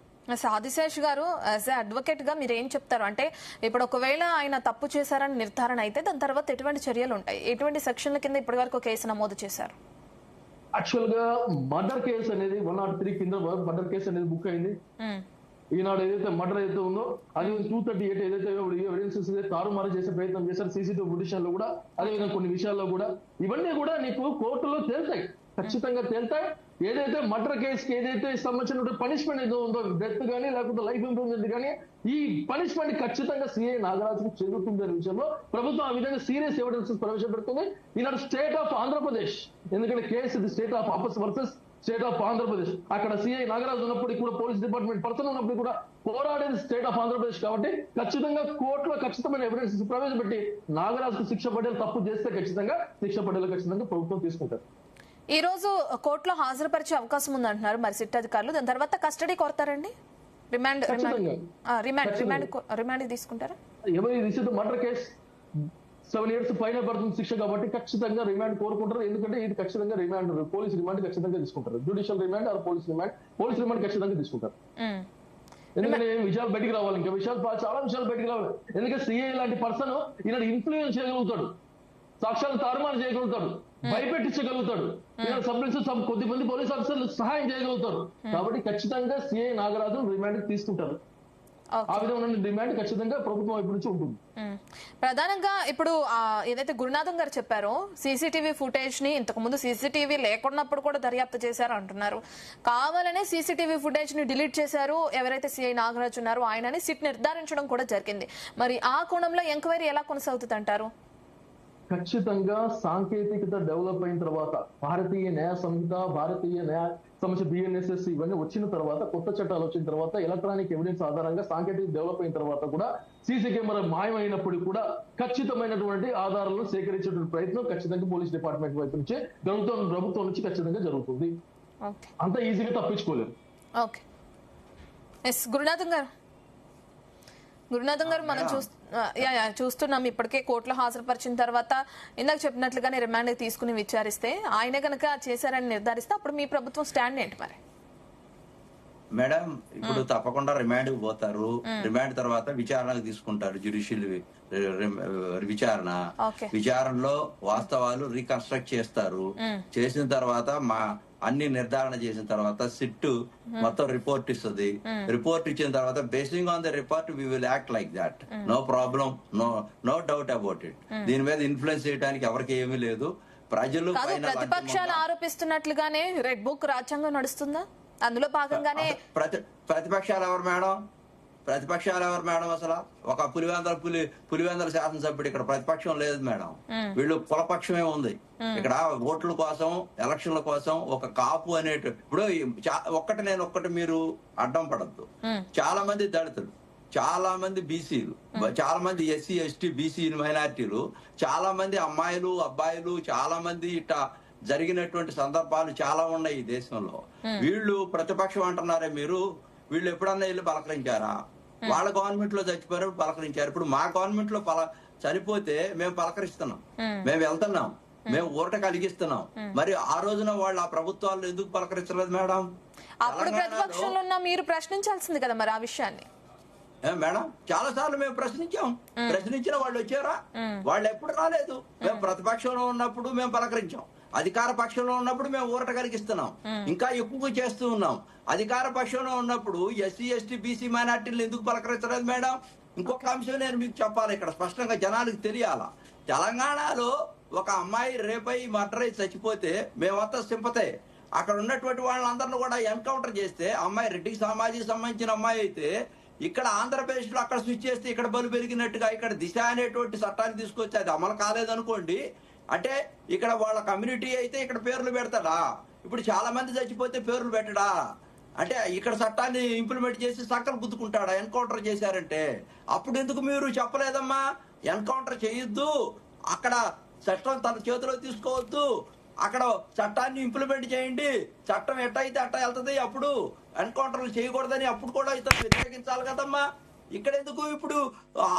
ఆదిశేష్ గారు, యాజ్ ఏ అడ్వకేట్ గా మీరు ఏం చెప్తారు? అంటే ఇప్పుడు ఒకవేళ ఆయన తప్పు చేశారని నిర్ధారణ అయితే దాని తర్వాత ఎటువంటి చర్యలు ఉంటాయి? ఎటువంటి సెక్షన్ల కింద ఇప్పటి వరకు కేసు నమోదు చేశారు? యాక్చువల్ గా మర్డర్ కేసు అనేది 103 కింద మర్డర్ కేసు అనేది బుక్ అయింది. ఈనాడు ఏదైతే మర్డర్ అయితే ఉందో అది 238 ఏదైతే ఎవిడెన్సెస్ తారుమారు చేసే ప్రయత్నం చేశారు సీసీటీవీ ఫుటేజ్ లో కూడా, అదేవిధంగా కొన్ని విషయాల్లో కూడా ఇవన్నీ కూడా నీకు కోర్టులో తేల్తాయి, ఖచ్చితంగా తేల్తాయి. ఏదైతే మర్డర్ కేసుకి ఏదైతే సంబంధించిన పనిష్మెంట్ ఏదో ఉందో డెత్ కానీ లేకపోతే లైఫ్ ఇంప్రూవ్మెంట్ కానీ ఈ పనిష్మెంట్ ఖచ్చితంగా సీఐ నాగరాజుకు చెందుతుంది అనే విషయంలో ప్రభుత్వం ఆ విధంగా సీరియస్ ఎవిడెన్సెస్ ప్రవేశపెడుతుంది. ఈనాడు స్టేట్ ఆఫ్ ఆంధ్రప్రదేశ్, ఎందుకంటే కేసు ఇది స్టేట్ ఆఫ్ ఆపస్ వర్సెస్ స్టేట్ ఆఫ్ ఆంధ్రప్రదేశ్, అక్కడ సీఐ నాగరాజు ఉన్నప్పటికీ కూడా పోలీస్ డిపార్ట్మెంట్ పర్సన్ ఉన్నప్పటికీ కూడా పోరాడేది స్టేట్ ఆఫ్ ఆంధ్రప్రదేశ్. కాబట్టి ఖచ్చితంగా కోర్టులో ఖచ్చితమైన ఎవిడెన్స్ ప్రవేశపెట్టి నాగరాజుకు శిక్ష పడేలు తప్పు చేస్తే ఖచ్చితంగా శిక్ష పడేలు ఖచ్చితంగా ప్రభుత్వం తీసుకుంటారు. ఈ రోజు కోర్టులో హాజరుపరిచే అవకాశం ఉందంటున్నారు మరి సిట్ అధికారులు. దాని తర్వాత కస్టడీ కోరతారండి? రిమాండ్ తీసుకుంటారా? ఎవరి రిసీవ్ మర్డర్ కేసు 7 years పైన పడుతుంది శిక్ష కాబట్టి ఖచ్చితంగా రిమాండ్ కోరుకుంటారు. ఎందుకంటే ఇది ఖచ్చితంగా రిమాండ్ పోలీస్ రిమాండ్ ఖచ్చితంగా తీసుకుంటారు. Judicial remand or police remand ఖచ్చితంగా తీసుకుంటారు. ఎందుకంటే విషయాలు బయటికి రావాలి, ఇంకా విషయాలు చాలా విషయాలు బయటికి రావాలి. ఎందుకంటే సిఐ లాంటి పర్సన్ ఈనాడు ఇన్ఫ్లుయెన్స్ చేయగలుగుతాడు, సాక్ష్యాలు తారుమారు చేయగలుగుతాడు, భయపెట్టించగలుగుతాడు, సబ్ కొద్దిమంది పోలీస్ ఆఫీసర్లు సహాయం చేయగలుగుతారు. కాబట్టి ఖచ్చితంగా సిఐ నాగరాజు రిమాండ్ తీసుకుంటారు. ఆ విధంగా డిమాండ్ ఖచ్చితంగా ప్రభుత్వం వైపు నుంచి ఉంటుంది. ప్రధానంగా ఇప్పుడు ఏదైతే గురునాథం గారు చెప్పారో సీసీటీవీ ఫుటేజ్ ని ఇంతకు ముందు సీసీటీవీ లేకున్నప్పుడు కూడా దర్యాప్తు చేశారు అంటున్నారు. కావాలనే సీసీటీవీ ఫుటేజ్ ని డిలీట్ చేశారు ఎవరైతే సిఐ నాగరాజు ఉన్నారో ఆయనని సిట్ నిర్ధారించడం కూడా జరిగింది. మరి ఆ కోణంలో ఎంక్వైరీ ఎలా కొనసాగుతుంది అంటారు? ఖచ్చితంగా సాంకేతికత డెవలప్ అయిన తర్వాత భారతీయ న్యాయ సంహిత, భారతీయ న్యాయ సంస్థ BNSS ఇవన్నీ వచ్చిన తర్వాత, కొత్త చట్టాలు వచ్చిన తర్వాత, ఎలక్ట్రానిక్ ఎవిడెన్స్ ఆధారంగా సాంకేతిక డెవలప్ అయిన తర్వాత కూడా సీసీ కెమెరా మాయమైనప్పటికీ కూడా ఖచ్చితమైనటువంటి ఆధారాలను సేకరించేటువంటి ప్రయత్నం ఖచ్చితంగా పోలీస్ డిపార్ట్మెంట్ వైపు నుంచి ప్రభుత్వం నుంచి ఖచ్చితంగా జరుగుతుంది. అంత ఈజీగా తప్పించుకోలేదు. ఓకే, గురునాథం గారు మనం చూస్తున్నాం ఇప్పటికే కోర్టులో హాజరుపరిచిన తర్వాత ఇందాక చెప్పినట్లుగానే రిమాండ్ తీసుకుని విచారిస్తే ఆయన గనక చేశారని నిర్ధారిస్తే అప్పుడు మీ ప్రభుత్వం స్టాండ్ ఏంటి మరి? మేడం ఇప్పుడు తప్పకుండా రిమాండ్ కు పోతారు. రిమాండ్ తర్వాత విచారణకు తీసుకుంటారు. జ్యుడిషియల్ విచారణలో వాస్తవాలు రీకన్స్ట్రక్ట్ చేస్తారు. చేసిన తర్వాత అన్ని నిర్ధారణ చేసిన తర్వాత సిట్ మొత్తం రిపోర్ట్ ఇస్తుంది. రిపోర్ట్ ఇచ్చిన తర్వాత basing on the report we will act like that. No problem, no doubt about it. దీని మీద ఇన్ఫ్లుయెన్స్ చేయడానికి ఎవరికి ఏమీ లేదు. ప్రజలు ప్రతిపక్షాలు ఆరోపిస్తున్నట్లుగానే రెడ్ బుక్ రాజ్యాంగం నడుస్తుందా? అందులో భాగంగానే ప్రతిపక్షాలు ఎవరు మేడం? ప్రతిపక్షాలు ఎవరు మేడం? అసలు ఒక పులివెందల శాసనసభ్యుడు ఇక్కడ ప్రతిపక్షం లేదు మేడం. వీళ్ళు కులపక్షమే ఉంది ఇక్కడ. ఓట్ల కోసం, ఎలక్షన్ల కోసం ఒక కాపు అనేటు ఇప్పుడు ఒక్కటి మీరు అడ్డం పడద్దు. చాలా మంది దళితులు, చాలా మంది బీసీలు, చాలా మంది ఎస్సీ ఎస్టీ బీసీ మైనార్టీలు, చాలా మంది అమ్మాయిలు అబ్బాయిలు, చాలా మంది ఇట్లా జరిగినటువంటి సందర్భాలు చాలా ఉన్నాయి ఈ దేశంలో. వీళ్ళు ప్రతిపక్షం అంటున్నారే మీరు, వీళ్ళు ఎప్పుడన్నా వెళ్ళి పలకరించారా? వాళ్ళ గవర్నమెంట్ లో చచ్చిపోయారు, పలకరించారు. ఇప్పుడు మా గవర్నమెంట్ లో చనిపోతే మేము పలకరిస్తున్నాం, మేము వెళ్తున్నాం, మేము ఊరట కలిగిస్తున్నాం. మరి ఆ రోజున వాళ్ళు ఆ ప్రభుత్వాలు ఎందుకు పలకరించలేదు మేడం? అప్పుడు ప్రతిపక్షంలో ఉన్న మీరు ప్రశ్నించాల్సింది కదా మరి ఆ విషయాన్ని. మేడం చాలా సార్లు మేము ప్రశ్నించిన వాళ్ళు వచ్చారా? వాళ్ళు ఎప్పుడు రాలేదు. మేము ప్రతిపక్షంలో ఉన్నప్పుడు మేము పలకరించాం, అధికార పక్షంలో ఉన్నప్పుడు మేము ఊరట కలిగిస్తున్నాం, ఇంకా ఎక్కువ చేస్తూ ఉన్నాం. అధికార పక్షంలో ఉన్నప్పుడు ఎస్సీ ఎస్టీ బీసీ మైనార్టీలు ఎందుకు పలకరించలేదు మేడం? ఇంకొక అంశం నేను మీకు చెప్పాలి, ఇక్కడ స్పష్టంగా జనాలకు తెలియాలా. తెలంగాణలో ఒక అమ్మాయి రేపై మర్డర్ అయి చచ్చిపోతే మేమంతా సింపతే. అక్కడ ఉన్నటువంటి వాళ్ళందరినీ కూడా ఎన్కౌంటర్ చేస్తే అమ్మాయి రెడ్డికి సమాజానికి సంబంధించిన అమ్మాయి అయితే, ఇక్కడ ఆంధ్రప్రదేశ్ లో అక్కడ స్విచ్ చేస్తే ఇక్కడ బలు పెరిగినట్టుగా ఇక్కడ దిశ అనేటువంటి చట్టాన్ని తీసుకొచ్చి అది అమలు కాలేదనుకోండి, అంటే ఇక్కడ వాళ్ళ కమ్యూనిటీ అయితే ఇక్కడ పేర్లు పెడతాడా? ఇప్పుడు చాలా మంది చచ్చిపోతే పేర్లు పెట్టడా? అంటే ఇక్కడ చట్టాన్ని ఇంప్లిమెంట్ చేసి సక్కలు గుద్దుకుంటాడా ఎన్కౌంటర్ చేశారంటే? అప్పుడు ఎందుకు మీరు చెప్పలేదమ్మా ఎన్కౌంటర్ చేయొద్దు, అక్కడ చట్టం తన చేతిలో తీసుకోవద్దు, అక్కడ చట్టాన్ని ఇంప్లిమెంట్ చేయండి, చట్టం ఎట్టయితే అట్ట వెళ్తుంది, అప్పుడు ఎన్కౌంటర్లు చేయకూడదని అప్పుడు కూడా ఇతను వ్యతిరేకించాలి కదమ్మా. ఇక్కడ ఎందుకు ఇప్పుడు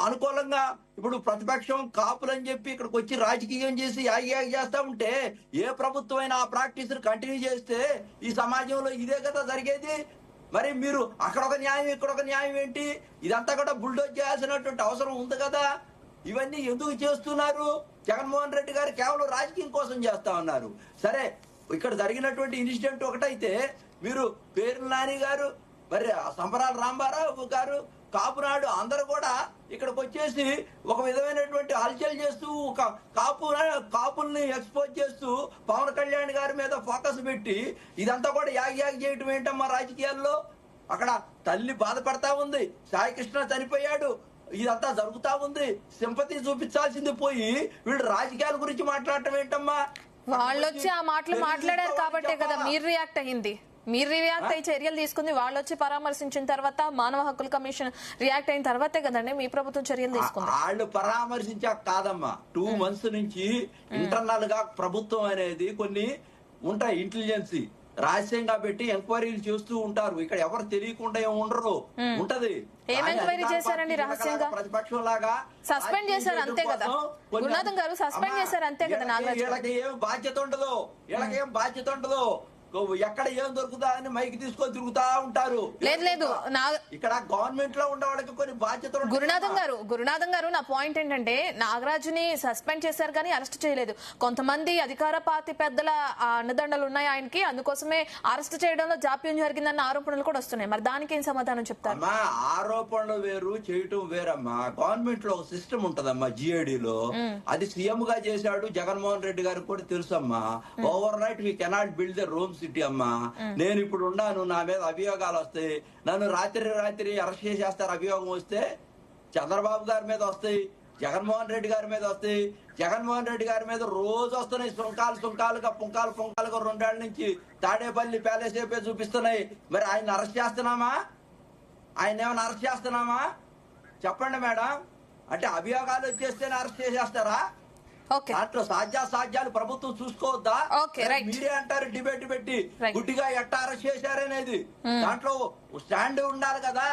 అనుకూలంగా ఇప్పుడు ప్రతిపక్షం కాపులని చెప్పి ఇక్కడికి వచ్చి రాజకీయం చేసి యాగి చేస్తా ఉంటే, ఏ ప్రభుత్వం అయినా ఆ ప్రాక్టీస్ కంటిన్యూ చేస్తే ఈ సమాజంలో ఇదే కదా జరిగేది. మరి మీరు అక్కడ ఒక న్యాయం ఇక్కడ ఒక న్యాయం ఏంటి? ఇదంతా కూడా బుల్డోజ్ చేయాల్సినటువంటి అవసరం ఉంది కదా. ఇవన్నీ ఎందుకు చేస్తున్నారు? జగన్మోహన్ రెడ్డి గారు కేవలం రాజకీయం కోసం చేస్తా ఉన్నారు. సరే, ఇక్కడ జరిగినటువంటి ఇన్సిడెంట్ ఒకటైతే మీరు పేరు నాని గారు, మరి సంబరాల రాంబారావు గారు, కాపునాడు అందరూ కూడా ఇక్కడికి వచ్చేసి ఒక విధమైనటువంటి హల్చల్ చేస్తూ ఒక కాపుల్ని ఎక్స్పోజ్ చేస్తూ పవన్ కళ్యాణ్ గారి మీద ఫోకస్ పెట్టి ఇదంతా కూడా యాగి చేయటం ఏంటమ్మా రాజకీయాల్లో? అక్కడ తల్లి బాధపడతా ఉంది, సాయి కృష్ణ చనిపోయాడు, ఇదంతా జరుగుతా ఉంది, సింపతి చూపించాల్సింది పోయి వీళ్ళు రాజకీయాల గురించి మాట్లాడటం ఏంటమ్మా? వాళ్ళు వచ్చి ఆ మాటలు మాట్లాడారు కాబట్టే కదా మీరు రియాక్ట్ అయ్యింది. మీరు రియాక్ట్ అయ్యి చర్యలు తీసుకుంది. వాళ్ళు వచ్చి పరామర్శించిన తర్వాత మానవ హక్కుల కమిషన్ రియాక్ట్ అయిన తర్వాతే కదండి మీ ప్రభుత్వం చర్యలు తీసుకుంది. వాళ్ళు పరామర్శించాక కాదమ్మా, 2 months నుంచి ఇంటర్నల్ గా ప్రభుత్వం అనేది కొన్ని ఉంటాయి, ఇంటెలిజెన్సీ రహస్యంగా పెట్టి ఎంక్వైరీలు చేస్తూ ఉంటారు. ఇక్కడ ఎవరు తెలియకుండా ఏమి ఉండరు, ఉంటది. ఏం ఎంక్వైరీ చేశారండి రహస్యంగా? ప్రతిపక్షం లాగా సస్పెండ్ చేశారు అంతే కదా గురునాథం గారు, సస్పెండ్ చేశారు అంతే కదా. వీళ్ళకి ఏం బాధ్యత ఉండదు, ఎక్కడ ఏం దొరుకుతా అని మైకి తీసుకొని తిరుగుతా ఉంటారు. లేదు ఇక్కడ గవర్నమెంట్ లో ఉండే వాళ్ళకి కొన్ని బాధ్యతలు. గురునాథం గారు నా పాయింట్ ఏంటంటే, నాగరాజుని సస్పెండ్ చేశారు కానీ అరెస్ట్ చేయలేదు. కొంతమంది అధికార పార్టీ పెద్దల అండదండలు ఉన్నాయి ఆయనకి, అందుకోసమే అరెస్ట్ చేయడంలో జాప్యం జరిగిందన్న ఆరోపణలు కూడా వస్తున్నాయి. మరి దానికి ఏం సమాధానం చెప్తారు? ఆరోపణలు వేరు, చేయటం వేరమ్మా. గవర్నమెంట్ లో ఒక సిస్టమ్ ఉంటదమ్మా, జిఏడిలో. అది సీఎం గా చేశాడు జగన్మోహన్ రెడ్డి గారికి కూడా తెలుసమ్మా. Over night we cannot build the Rome city అమ్మా. నేను ఇప్పుడు ఉన్నాను, నా మీద అభియోగాలు వస్తాయి, నన్ను రాత్రి అరెస్ట్ చేసేస్తారు. అభియోగం వస్తే చంద్రబాబు గారి మీద వస్తాయి, జగన్మోహన్ రెడ్డి గారి మీద వస్తాయి. జగన్మోహన్ రెడ్డి గారి మీద రోజు వస్తున్నాయి సుంకాలుగా పుంకాలుగా 2 ఏళ్ల నుంచి తాడేపల్లి ప్యాలెస్ అయిపోయి చూపిస్తున్నాయి. మరి ఆయన అరెస్ట్ చేస్తున్నామా? ఆయన ఏమైనా అరెస్ట్ చేస్తున్నామా? చెప్పండి మేడం. అంటే అభియోగాలు వచ్చేస్తేనే అరెస్ట్ చేసేస్తారా? దాంట్లో సాధ్యాలు ప్రభుత్వం చూసుకోవద్దా? మీరే అంటారు డిబేట్ పెట్టి గుడ్డిగా ఎట్టా అరెస్ట్ చేశారనేది. దాంట్లో స్టాండ్ ఉండాలి కదా,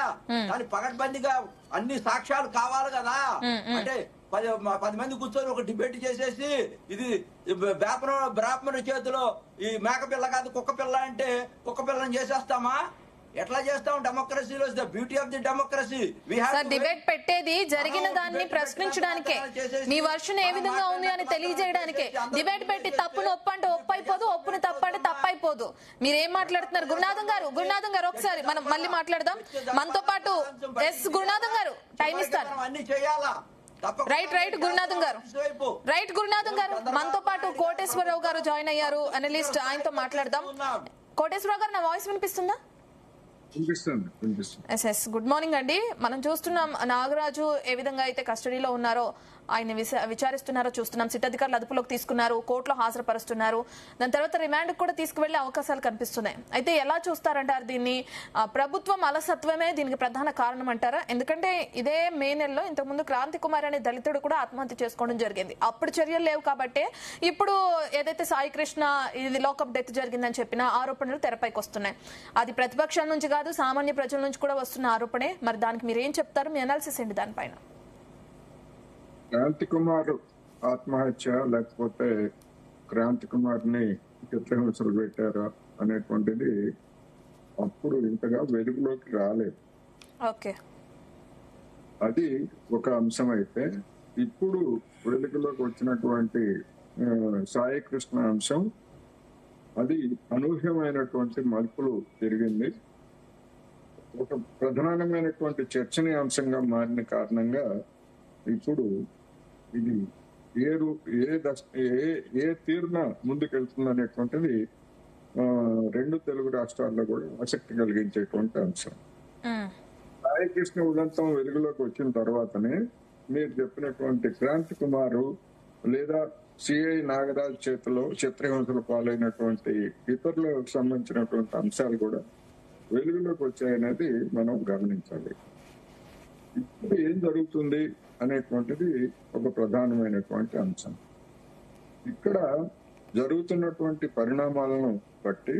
దాని పగడ్బందీగా అన్ని సాక్ష్యాలు కావాలి కదా. అంటే 10 మంది కూర్చొని ఒక డిబేట్ చేసేసి ఇది బ్రాహ్మణ చేతిలో ఈ మేక పిల్ల కాదు కుక్క పిల్ల అంటే కుక్క పిల్లని చేసేస్తామా? ఎట్లా చేస్తాం? డెమోక్రసీలో the beauty of the democracy. Sir, debate పెట్టేది జరిగిన దాన్ని ప్రశ్నించడానికే, మీ వర్షన్ ఏ విధంగా ఉంది అని తెలియజేయడానికే. డిబేట్ పెట్టి తప్పును ఒప్పు అంటే ఒప్పు అయిపోదు, ఒప్పుని తప్పు అంటే తప్పు అయిపోదు. మీరు ఏం మాట్లాడుతున్నారు? గురునాథం గారు ఒకసారి మనం మళ్ళీ మాట్లాడదాం. మనతో పాటు ఎస్ గురునాథం గారు టైం ఇస్తాను. అన్ని చేయాలా? రైట్ గురునాథం గారు మనతో పాటు కోటేశ్వరరావు గారు జాయిన్ అయ్యారు, అనలిస్ట్. ఆయనతో మాట్లాడదాం. కోటేశ్వరరావు గారు, నా వాయిస్ వినిపిస్తుందా? ఎస్ గుడ్ మార్నింగ్ అండి. మనం చూస్తున్నాం నాగరాజు ఏ విధంగా అయితే కస్టడీలో ఉన్నారో, ఆయన విచారిస్తున్నారో చూస్తున్నాం. సిట్ అధికారులు అదుపులోకి తీసుకున్నారు, కోర్టులో హాజరుపరుస్తున్నారు. దాని తర్వాత రిమాండ్ కూడా తీసుకువెళ్లే అవకాశాలు కనిపిస్తున్నాయి. అయితే ఎలా చూస్తారంటారు దీన్ని? ప్రభుత్వం అలసత్వమే దీనికి ప్రధాన కారణం అంటారా? ఎందుకంటే ఇదే మే నెలలో ఇంతకుముందు క్రాంతి కుమార్ అనే దళితుడు కూడా ఆత్మహత్య చేసుకోవడం జరిగింది. అప్పుడు చర్యలు లేవు కాబట్టి ఇప్పుడు ఏదైతే సాయి కృష్ణ ఇది లోకప్ డెత్ జరిగిందని చెప్పిన ఆరోపణలు తెరపైకి వస్తున్నాయి. అది ప్రతిపక్షాల నుంచి కాదు, సామాన్య ప్రజల నుంచి కూడా వస్తున్న ఆరోపణే. మరి దానికి మీరు ఏం చెప్తారు? మీ అనాలిసిస్ ఏంటి దానిపైన? క్రాంతి కుమార్ ఆత్మహత్య లేకపోతే క్రాంతి కుమార్ ని చిత్రహింసలు పెట్టారా అనేటువంటిది అప్పుడు ఇంతగా వెలుగులోకి రాలేదు. ఓకే, అది ఒక అంశం. అయితే ఇప్పుడు వెలుగులోకి వచ్చినటువంటి సాయి కృష్ణ అంశం, అది అనూహ్యమైనటువంటి మలుపులు తిరిగింది. ఒక ప్రధానమైనటువంటి చర్చనీయాంశంగా మారిన కారణంగా ఇప్పుడు ఇది ఏ తీరున ముందుకెళ్తుంది అనేటువంటిది రెండు తెలుగు రాష్ట్రాల్లో కూడా ఆసక్తి కలిగించేటువంటి అంశం. సాయి కృష్ణ ఉదంతం వెలుగులోకి వచ్చిన తర్వాతనే మీరు చెప్పినటువంటి క్రాంతి కుమారు లేదా సిఐ నాగరాజ్ చేతిలో చిత్రహింసలు పాలైనటువంటి ఇతరులకు సంబంధించినటువంటి అంశాలు కూడా వెలుగులోకి వచ్చాయనేది మనం గమనించాలి. ఇప్పుడు ఏం జరుగుతుంది అనేటువంటిది ఒక ప్రధానమైనటువంటి అంశం. ఇక్కడ జరుగుతున్నటువంటి పరిణామాలను బట్టి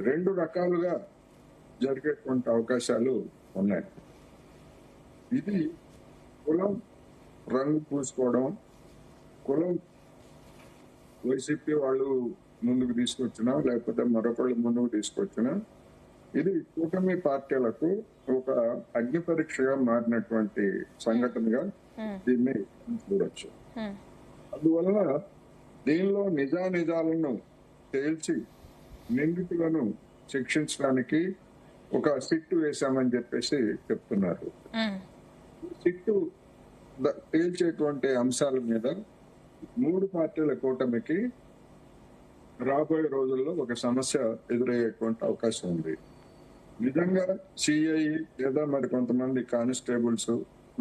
రెండు రకాలుగా జరిగేటువంటి అవకాశాలు ఉన్నాయి. ఇది కులం రంగు పూసుకోవడం, కులం వైసీపీ వాళ్ళు ముందుకు తీసుకొచ్చినా లేకపోతే మరొకళ్ళు ముందుకు తీసుకొచ్చినా, ఇది కూటమి పార్టీలకు ఒక అగ్ని పరీక్షగా మారినటువంటి సంఘటనగా దీన్ని చూడొచ్చు. అందువల్ల దీనిలో నిజానిజాలను తేల్చి నిందితులను శిక్షించడానికి ఒక సిట్టు వేశామని చెప్పేసి చెప్తున్నారు. సిట్టు తేల్చేటువంటి అంశాల మీద మూడు పార్టీల కూటమికి రాబోయే రోజుల్లో ఒక సమస్య ఎదురయ్యేటువంటి అవకాశం ఉంది. నిజంగా సిఐ లేదా మరి కొంతమంది కానిస్టేబుల్స్,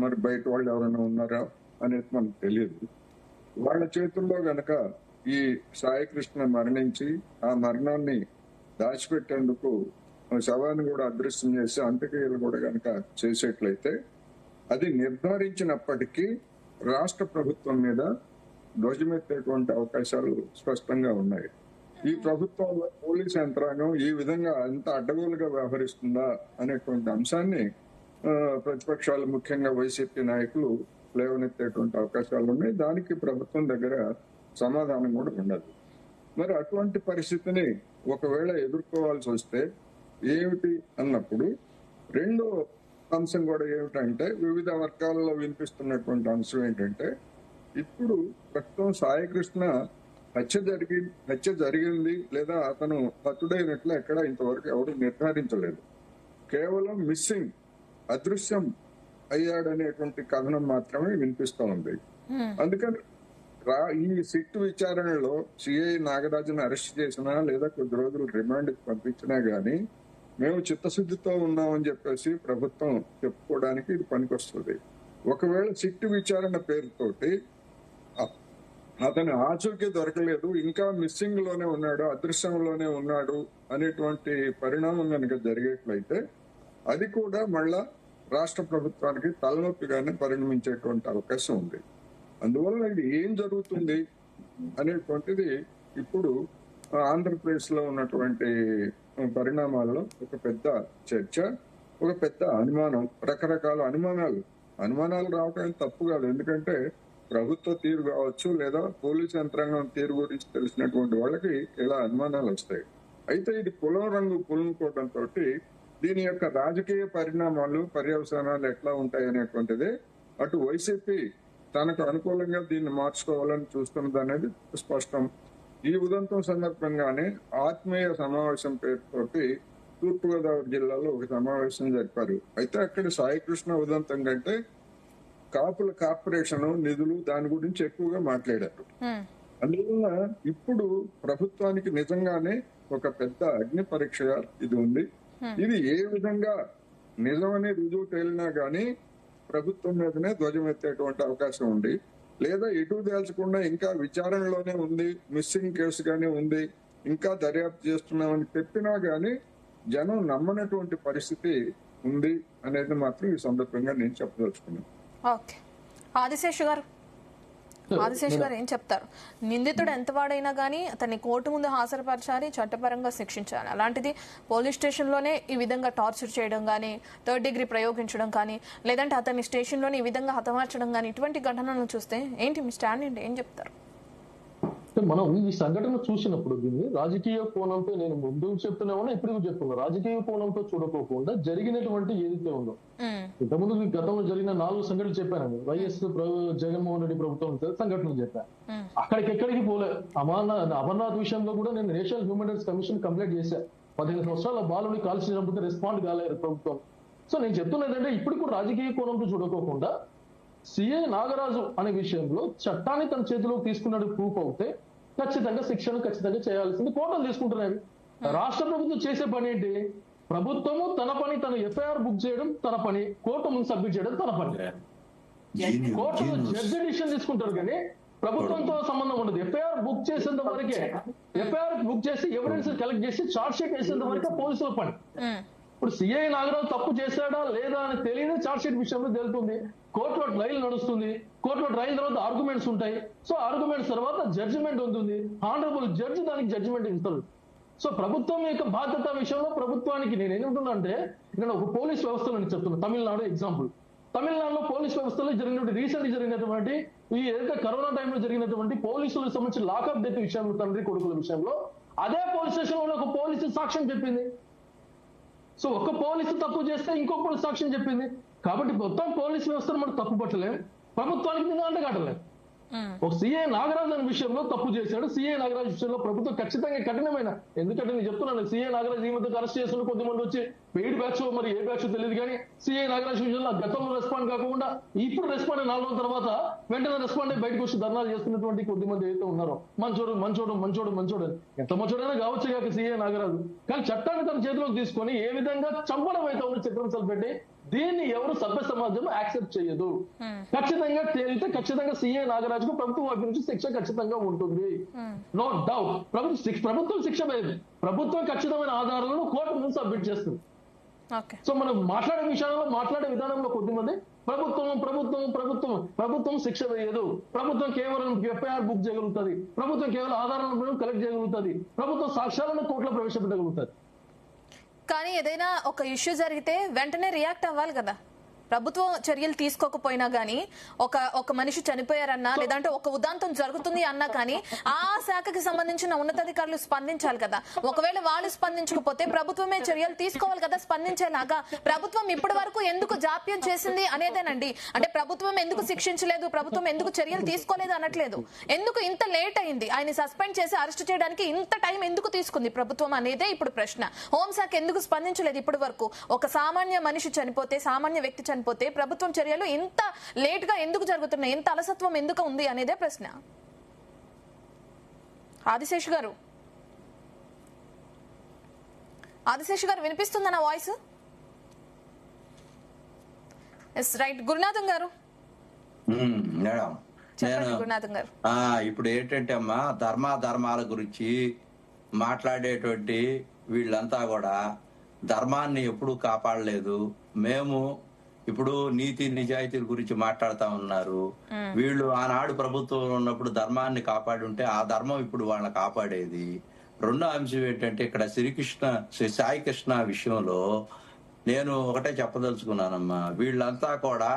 మరి బయట వాళ్ళు ఎవరైనా ఉన్నారా అనేది మనకు తెలియదు. వాళ్ళ చేతుల్లో గనక ఈ సాయి కృష్ణ మరణించి ఆ మరణాన్ని దాచిపెట్టేందుకు శవాన్ని కూడా అదృశ్యం చేసి అంత్యక్రియలు కూడా గనక చేసేట్లయితే, అది నిర్ధారించినప్పటికీ రాష్ట్ర ప్రభుత్వం మీద ధ్వజమెత్తేటువంటి అవకాశాలు స్పష్టంగా ఉన్నాయి. ఈ ప్రభుత్వంలో పోలీస్ యంత్రాంగం ఈ విధంగా ఎంత అడ్డగోలుగా వ్యవహరిస్తుందా అనేటువంటి అంశాన్ని ప్రతిపక్షాలు, ముఖ్యంగా వైసీపీ నాయకులు లేవనెత్తేటువంటి అవకాశాలు ఉన్నాయి. దానికి ప్రభుత్వం దగ్గర సమాధానం కూడా ఉండదు. మరి అటువంటి పరిస్థితిని ఒకవేళ ఎదుర్కోవాల్సి వస్తే ఏమిటి అన్నప్పుడు రెండో అంశం కూడా ఏమిటంటే, వివిధ వర్గాలలో వినిపిస్తున్నటువంటి అంశం ఏంటంటే, ఇప్పుడు ప్రస్తుతం సాయి కృష్ణ హత్య జరిగింది లేదా అతను హతుడైనట్లు ఎక్కడ ఇంతవరకు ఎవరు నిర్ధారించలేదు. కేవలం మిస్సింగ్, అదృశ్యం అయ్యాడనేటువంటి కథనం మాత్రమే వినిపిస్తూ ఉంది. అందుకని ఈ సిట్ విచారణలో సిఐ నాగరాజును అరెస్ట్ చేసినా లేదా కొద్ది రోజులు రిమాండ్ పంపించినా గానీ మేము చిత్తశుద్ధితో ఉన్నామని చెప్పేసి ప్రభుత్వం చెప్పుకోవడానికి ఇది పనికొస్తుంది. ఒకవేళ సిట్ విచారణ పేరుతోటి అతని ఆచూకీ దొరకలేదు, ఇంకా మిస్సింగ్ లోనే ఉన్నాడు, అదృశ్యంలోనే ఉన్నాడు అనేటువంటి పరిణామం కనుక జరిగేట్లయితే అది కూడా మళ్ళా రాష్ట్ర ప్రభుత్వానికి తలనొప్పిగానే పరిణమించేటువంటి అవకాశం ఉంది. అందువల్ల ఇది ఏం జరుగుతుంది అనేటువంటిది ఇప్పుడు ఆంధ్రప్రదేశ్ లో ఉన్నటువంటి పరిణామాల్లో ఒక పెద్ద చర్చ, ఒక పెద్ద అనుమానం, రకరకాల అనుమానాలు రావటం తప్పు కాదు. ఎందుకంటే ప్రభుత్వ తీరు కావచ్చు లేదా పోలీస్ యంత్రాంగం తీరు గురించి తెలిసినటువంటి వాళ్ళకి ఇలా అనుమానాలు వస్తాయి. అయితే ఇది కులం రంగు పులుముకోవడంతో దీని యొక్క రాజకీయ పరిణామాలు పర్యవసానాలు ఎట్లా ఉంటాయి అనేటువంటిది అటు వైసీపీ తనకు అనుకూలంగా దీన్ని మార్చుకోవాలని చూస్తున్నది అనేది స్పష్టం. ఈ ఉదంతం సందర్భంగానే ఆత్మీయ సమావేశం పేరుతోటి తూర్పుగోదావరి జిల్లాలో ఒక సమావేశం జరిపారు. అయితే అక్కడ సాయికృష్ణ ఉదంతం కంటే కాపుల కార్పొరేషన్ నిధులు దాని గురించి ఎక్కువగా మాట్లాడారు. అందువల్ల ఇప్పుడు ప్రభుత్వానికి నిజంగానే ఒక పెద్ద అగ్ని పరీక్షగా ఇది ఉంది. ఇది ఏ విధంగా నిజమని రుజువు తేలినా గానీ ప్రభుత్వం మీదనే ధ్వజం ఎత్తేటువంటి అవకాశం ఉంది. లేదా ఎటు తేల్చకుండా ఇంకా విచారణలోనే ఉంది, మిస్సింగ్ కేసుగానే ఉంది, ఇంకా దర్యాప్తు చేస్తున్నామని చెప్పినా గానీ జనం నమ్మనటువంటి పరిస్థితి ఉంది అనేది మాత్రం ఈ సందర్భంగా నేను చెప్పదలుచుకున్నాను. ఓకే, ఆదిశేష్ గారు ఏం చెప్తారు? నిందితుడు ఎంత వాడైనా కానీ అతన్ని కోర్టు ముందు హాజరుపరచాలి, చట్టపరంగా శిక్షించాలి. అలాంటిది పోలీస్ స్టేషన్లోనే ఈ విధంగా టార్చర్ చేయడం కానీ, 3rd డిగ్రీ ప్రయోగించడం కానీ, లేదంటే అతన్ని స్టేషన్లోనే ఈ విధంగా హతమార్చడం కానీ, ఇటువంటి ఘటనలను చూస్తే ఏంటి మీ స్టాండ్ ఏంటి, ఏం చెప్తారు? మనం ఈ సంఘటన చూసినప్పుడు దీన్ని రాజకీయ కోణంతో, నేను ముందు చెప్తున్నామన్నా ఇప్పుడు చెప్తున్నా, రాజకీయ కోణంతో చూడకోకుండా జరిగినటువంటి ఏదైతే ఉందో, ఇంతకుముందు గతంలో జరిగిన 4 సంఘటనలు చెప్పాను. వైఎస్ జగన్మోహన్ రెడ్డి ప్రభుత్వం సంఘటనలు చెప్పాను. అక్కడికెక్కడికి పోలే. అమర్నాథ్ విషయంలో కూడా నేను national human rights commission complaint చేశాను. 15 సంవత్సరాల బాలుని కాల్చి చంపితే రెస్పాండ్ కాలేదు ప్రభుత్వం. సో నేను చెప్తున్నది ఏంటంటే ఇప్పుడు కూడా రాజకీయ కోణంతో చూడకోకుండా సిఐ నాగరాజు అనే విషయంలో చట్టాన్ని తన చేతిలోకి తీసుకున్నట్టు ప్రూఫ్ అవుతే ఖచ్చితంగా శిక్షను ఖచ్చితంగా చేయాల్సింది కోర్టులు తీసుకుంటున్నాయి. రాష్ట్ర ప్రభుత్వం చేసే పని ఏంటి? ప్రభుత్వము తన పని, తన ఎఫ్ఐఆర్ బుక్ చేయడం తన పని, కోర్టు ముందు సబ్మిట్ చేయడం తన పని. కోర్టులో జడ్జి డిసిషన్ తీసుకుంటారు కానీ ప్రభుత్వంతో సంబంధం ఉండదు. ఎఫ్ఐఆర్ బుక్ చేసేంత వరకే, ఎఫ్ఐఆర్ బుక్ చేసి ఎవిడెన్స్ కలెక్ట్ చేసి చార్జ్ షీట్ వేసేంత వరకే పోలీసుల పని. ఇప్పుడు సిఐ నాగరాజు తప్పు చేశాడా లేదా అని తెలియదు, చార్జ్ షీట్ విషయంలో తెలుస్తుంది. కోర్టులో ట్రయల్ నడుస్తుంది, కోర్టులో ట్రయల్ తర్వాత ఆర్గ్యుమెంట్స్ ఉంటాయి. సో ఆర్గ్యుమెంట్స్ తర్వాత జడ్జిమెంట్ ఉంటుంది. ఆనరబుల్ జడ్జి దానికి జడ్జిమెంట్ ఇస్తారు. సో ప్రభుత్వం యొక్క బాధ్యత విషయంలో ప్రభుత్వానికి నేను ఏమంటున్నా అంటే, ఇక్కడ ఒక పోలీస్ వ్యవస్థలని చెప్తున్నా. తమిళనాడు ఎగ్జాంపుల్. తమిళనాడులో పోలీస్ వ్యవస్థలో రీసెంట్ జరిగినటువంటి ఈ ఏదైతే కరోనా టైంలో జరిగినటువంటి పోలీసులకు సంబంధించిన లాకప్ డెత్ విషయంలో, తండ్రి కొడుకుల విషయంలో అదే పోలీస్ స్టేషన్ లో ఒక పోలీసు సాక్ష్యం చెప్పింది. సో ఒక పోలీసు తప్పు చేస్తే ఇంకో పోలీసు సాక్ష్యం చెప్పింది. కాబట్టి మొత్తం పోలీస్ వ్యవస్థను మనం తప్పు పట్టలేం, ప్రభుత్వానికి మీద అంటగట్టలేం. ఒక సిఐ నాగరాజు అనే విషయంలో తప్పు చేశాడు. సిఐ నాగరాజు విషయంలో ప్రభుత్వం ఖచ్చితంగా కఠినమైన, ఎందుకంటే నేను చెప్తున్నాను సిఐ నాగరాజు ఈ మధ్య అరెస్ట్ చేస్తున్న కొద్దిమంది వచ్చి పెయిడ్ బ్యాచ్ మరి ఏ బ్యాచ్ తెలియదు కానీ సిఐ నాగరాజు విషయంలో గతంలో రెస్పాండ్ కాకుండా ఇప్పుడు రెస్పాండ్ 4 రోజుల తర్వాత వెంటనే రెస్పాండ్ అయ్యి బయటకు వచ్చి ధర్నాలు చేస్తున్నటువంటి కొద్దిమంది ఏదైతే ఉన్నారో మంచోడు మంచోడు మంచోడు మంచోడు ఎంత మంచోడైనా కావచ్చు కాక సిఐ నాగరాజు. కానీ చట్టాన్ని తన చేతిలోకి తీసుకొని ఏ విధంగా చంపడం అయితే ఉన్న చక్రం పెట్టి దీన్ని ఎవరు సభ్య సమాజం యాక్సెప్ట్ చేయదు. ఖచ్చితంగా తేలితే ఖచ్చితంగా సిఐ నాగరాజుకు ప్రభుత్వం వైపు నుంచి శిక్ష ఖచ్చితంగా ఉంటుంది, నో డౌట్. ప్రభుత్వం శిక్ష లేదు, ప్రభుత్వం ఖచ్చితమైన ఆధారాలను కోర్టు ముందు సబ్మిట్ చేస్తుంది. సో మనం మాట్లాడే విషయంలో, మాట్లాడే విధానంలో కొద్దిమంది ప్రభుత్వం శిక్ష వేయదు, ప్రభుత్వం కేవలం ఎఫ్ఐఆర్ బుక్ చేయగలుగుతుంది, ప్రభుత్వం కేవలం ఆధారాలను కలెక్ట్ చేయగలుగుతుంది, ప్రభుత్వం సాక్ష్యాలను కోర్టులో ప్రవేశపెట్టగలుగుతుంది. కానీ ఏదైనా ఒక ఇష్యూ జరిగితే వెంటనే రియాక్ట్ అవ్వాలి కదా. ప్రభుత్వం చర్యలు తీసుకోకపోయినా గానీ, ఒక మనిషి చనిపోయారన్నా లేదంటే ఒక ఉదాంతం జరుగుతుంది అన్నా కానీ ఆ శాఖకి సంబంధించిన ఉన్నతాధికారులు స్పందించాలి కదా. ఒకవేళ వాళ్ళు స్పందించకపోతే ప్రభుత్వమే చర్యలు తీసుకోవాలి కదా స్పందించేలాగా. ప్రభుత్వం ఇప్పటి వరకు ఎందుకు జాప్యం చేసింది అనేదేనండి. అంటే ప్రభుత్వం ఎందుకు శిక్షించలేదు, ప్రభుత్వం ఎందుకు చర్యలు తీసుకోలేదు అనట్లేదు. ఎందుకు ఇంత లేట్ అయింది, ఆయన సస్పెండ్ చేసి అరెస్ట్ చేయడానికి ఇంత టైం ఎందుకు తీసుకుంది ప్రభుత్వం అనేదే ఇప్పుడు ప్రశ్న. హోంశాఖ ఎందుకు స్పందించలేదు ఇప్పటి వరకు? ఒక సామాన్య మనిషి చనిపోతే, సామాన్య వ్యక్తి చనిపోతే ప్రభుత్వం చర్యలు ఇంత లేట్ గా ఎందుకు జరుగుతున్నాయి, ఇంత అలసత్వం ఎందుకు ఉంది అనేదే ప్రశ్న. ఆదిశేష్ గారు వినిపిస్తుందా నా వాయిస్? Yes right. గురునాథం గారు గురునాథం గారు ఇప్పుడు ఏంటంటే అమ్మా, ధర్మాల గురించి మాట్లాడేటువంటి వీళ్ళంతా కూడా ధర్మాన్ని ఎప్పుడూ కాపాడలేదు. మేము ఇప్పుడు నీతి నిజాయితీల గురించి మాట్లాడుతా ఉన్నారు. వీళ్ళు ఆనాడు ప్రభుత్వంలో ఉన్నప్పుడు ధర్మాన్ని కాపాడి ఉంటే ఆ ధర్మం ఇప్పుడు వాళ్ళని కాపాడేది. రెండో అంశం ఏంటంటే, ఇక్కడ శ్రీ సాయి కృష్ణ విషయంలో నేను ఒకటే చెప్పదలుచుకున్నానమ్మా. వీళ్ళంతా కూడా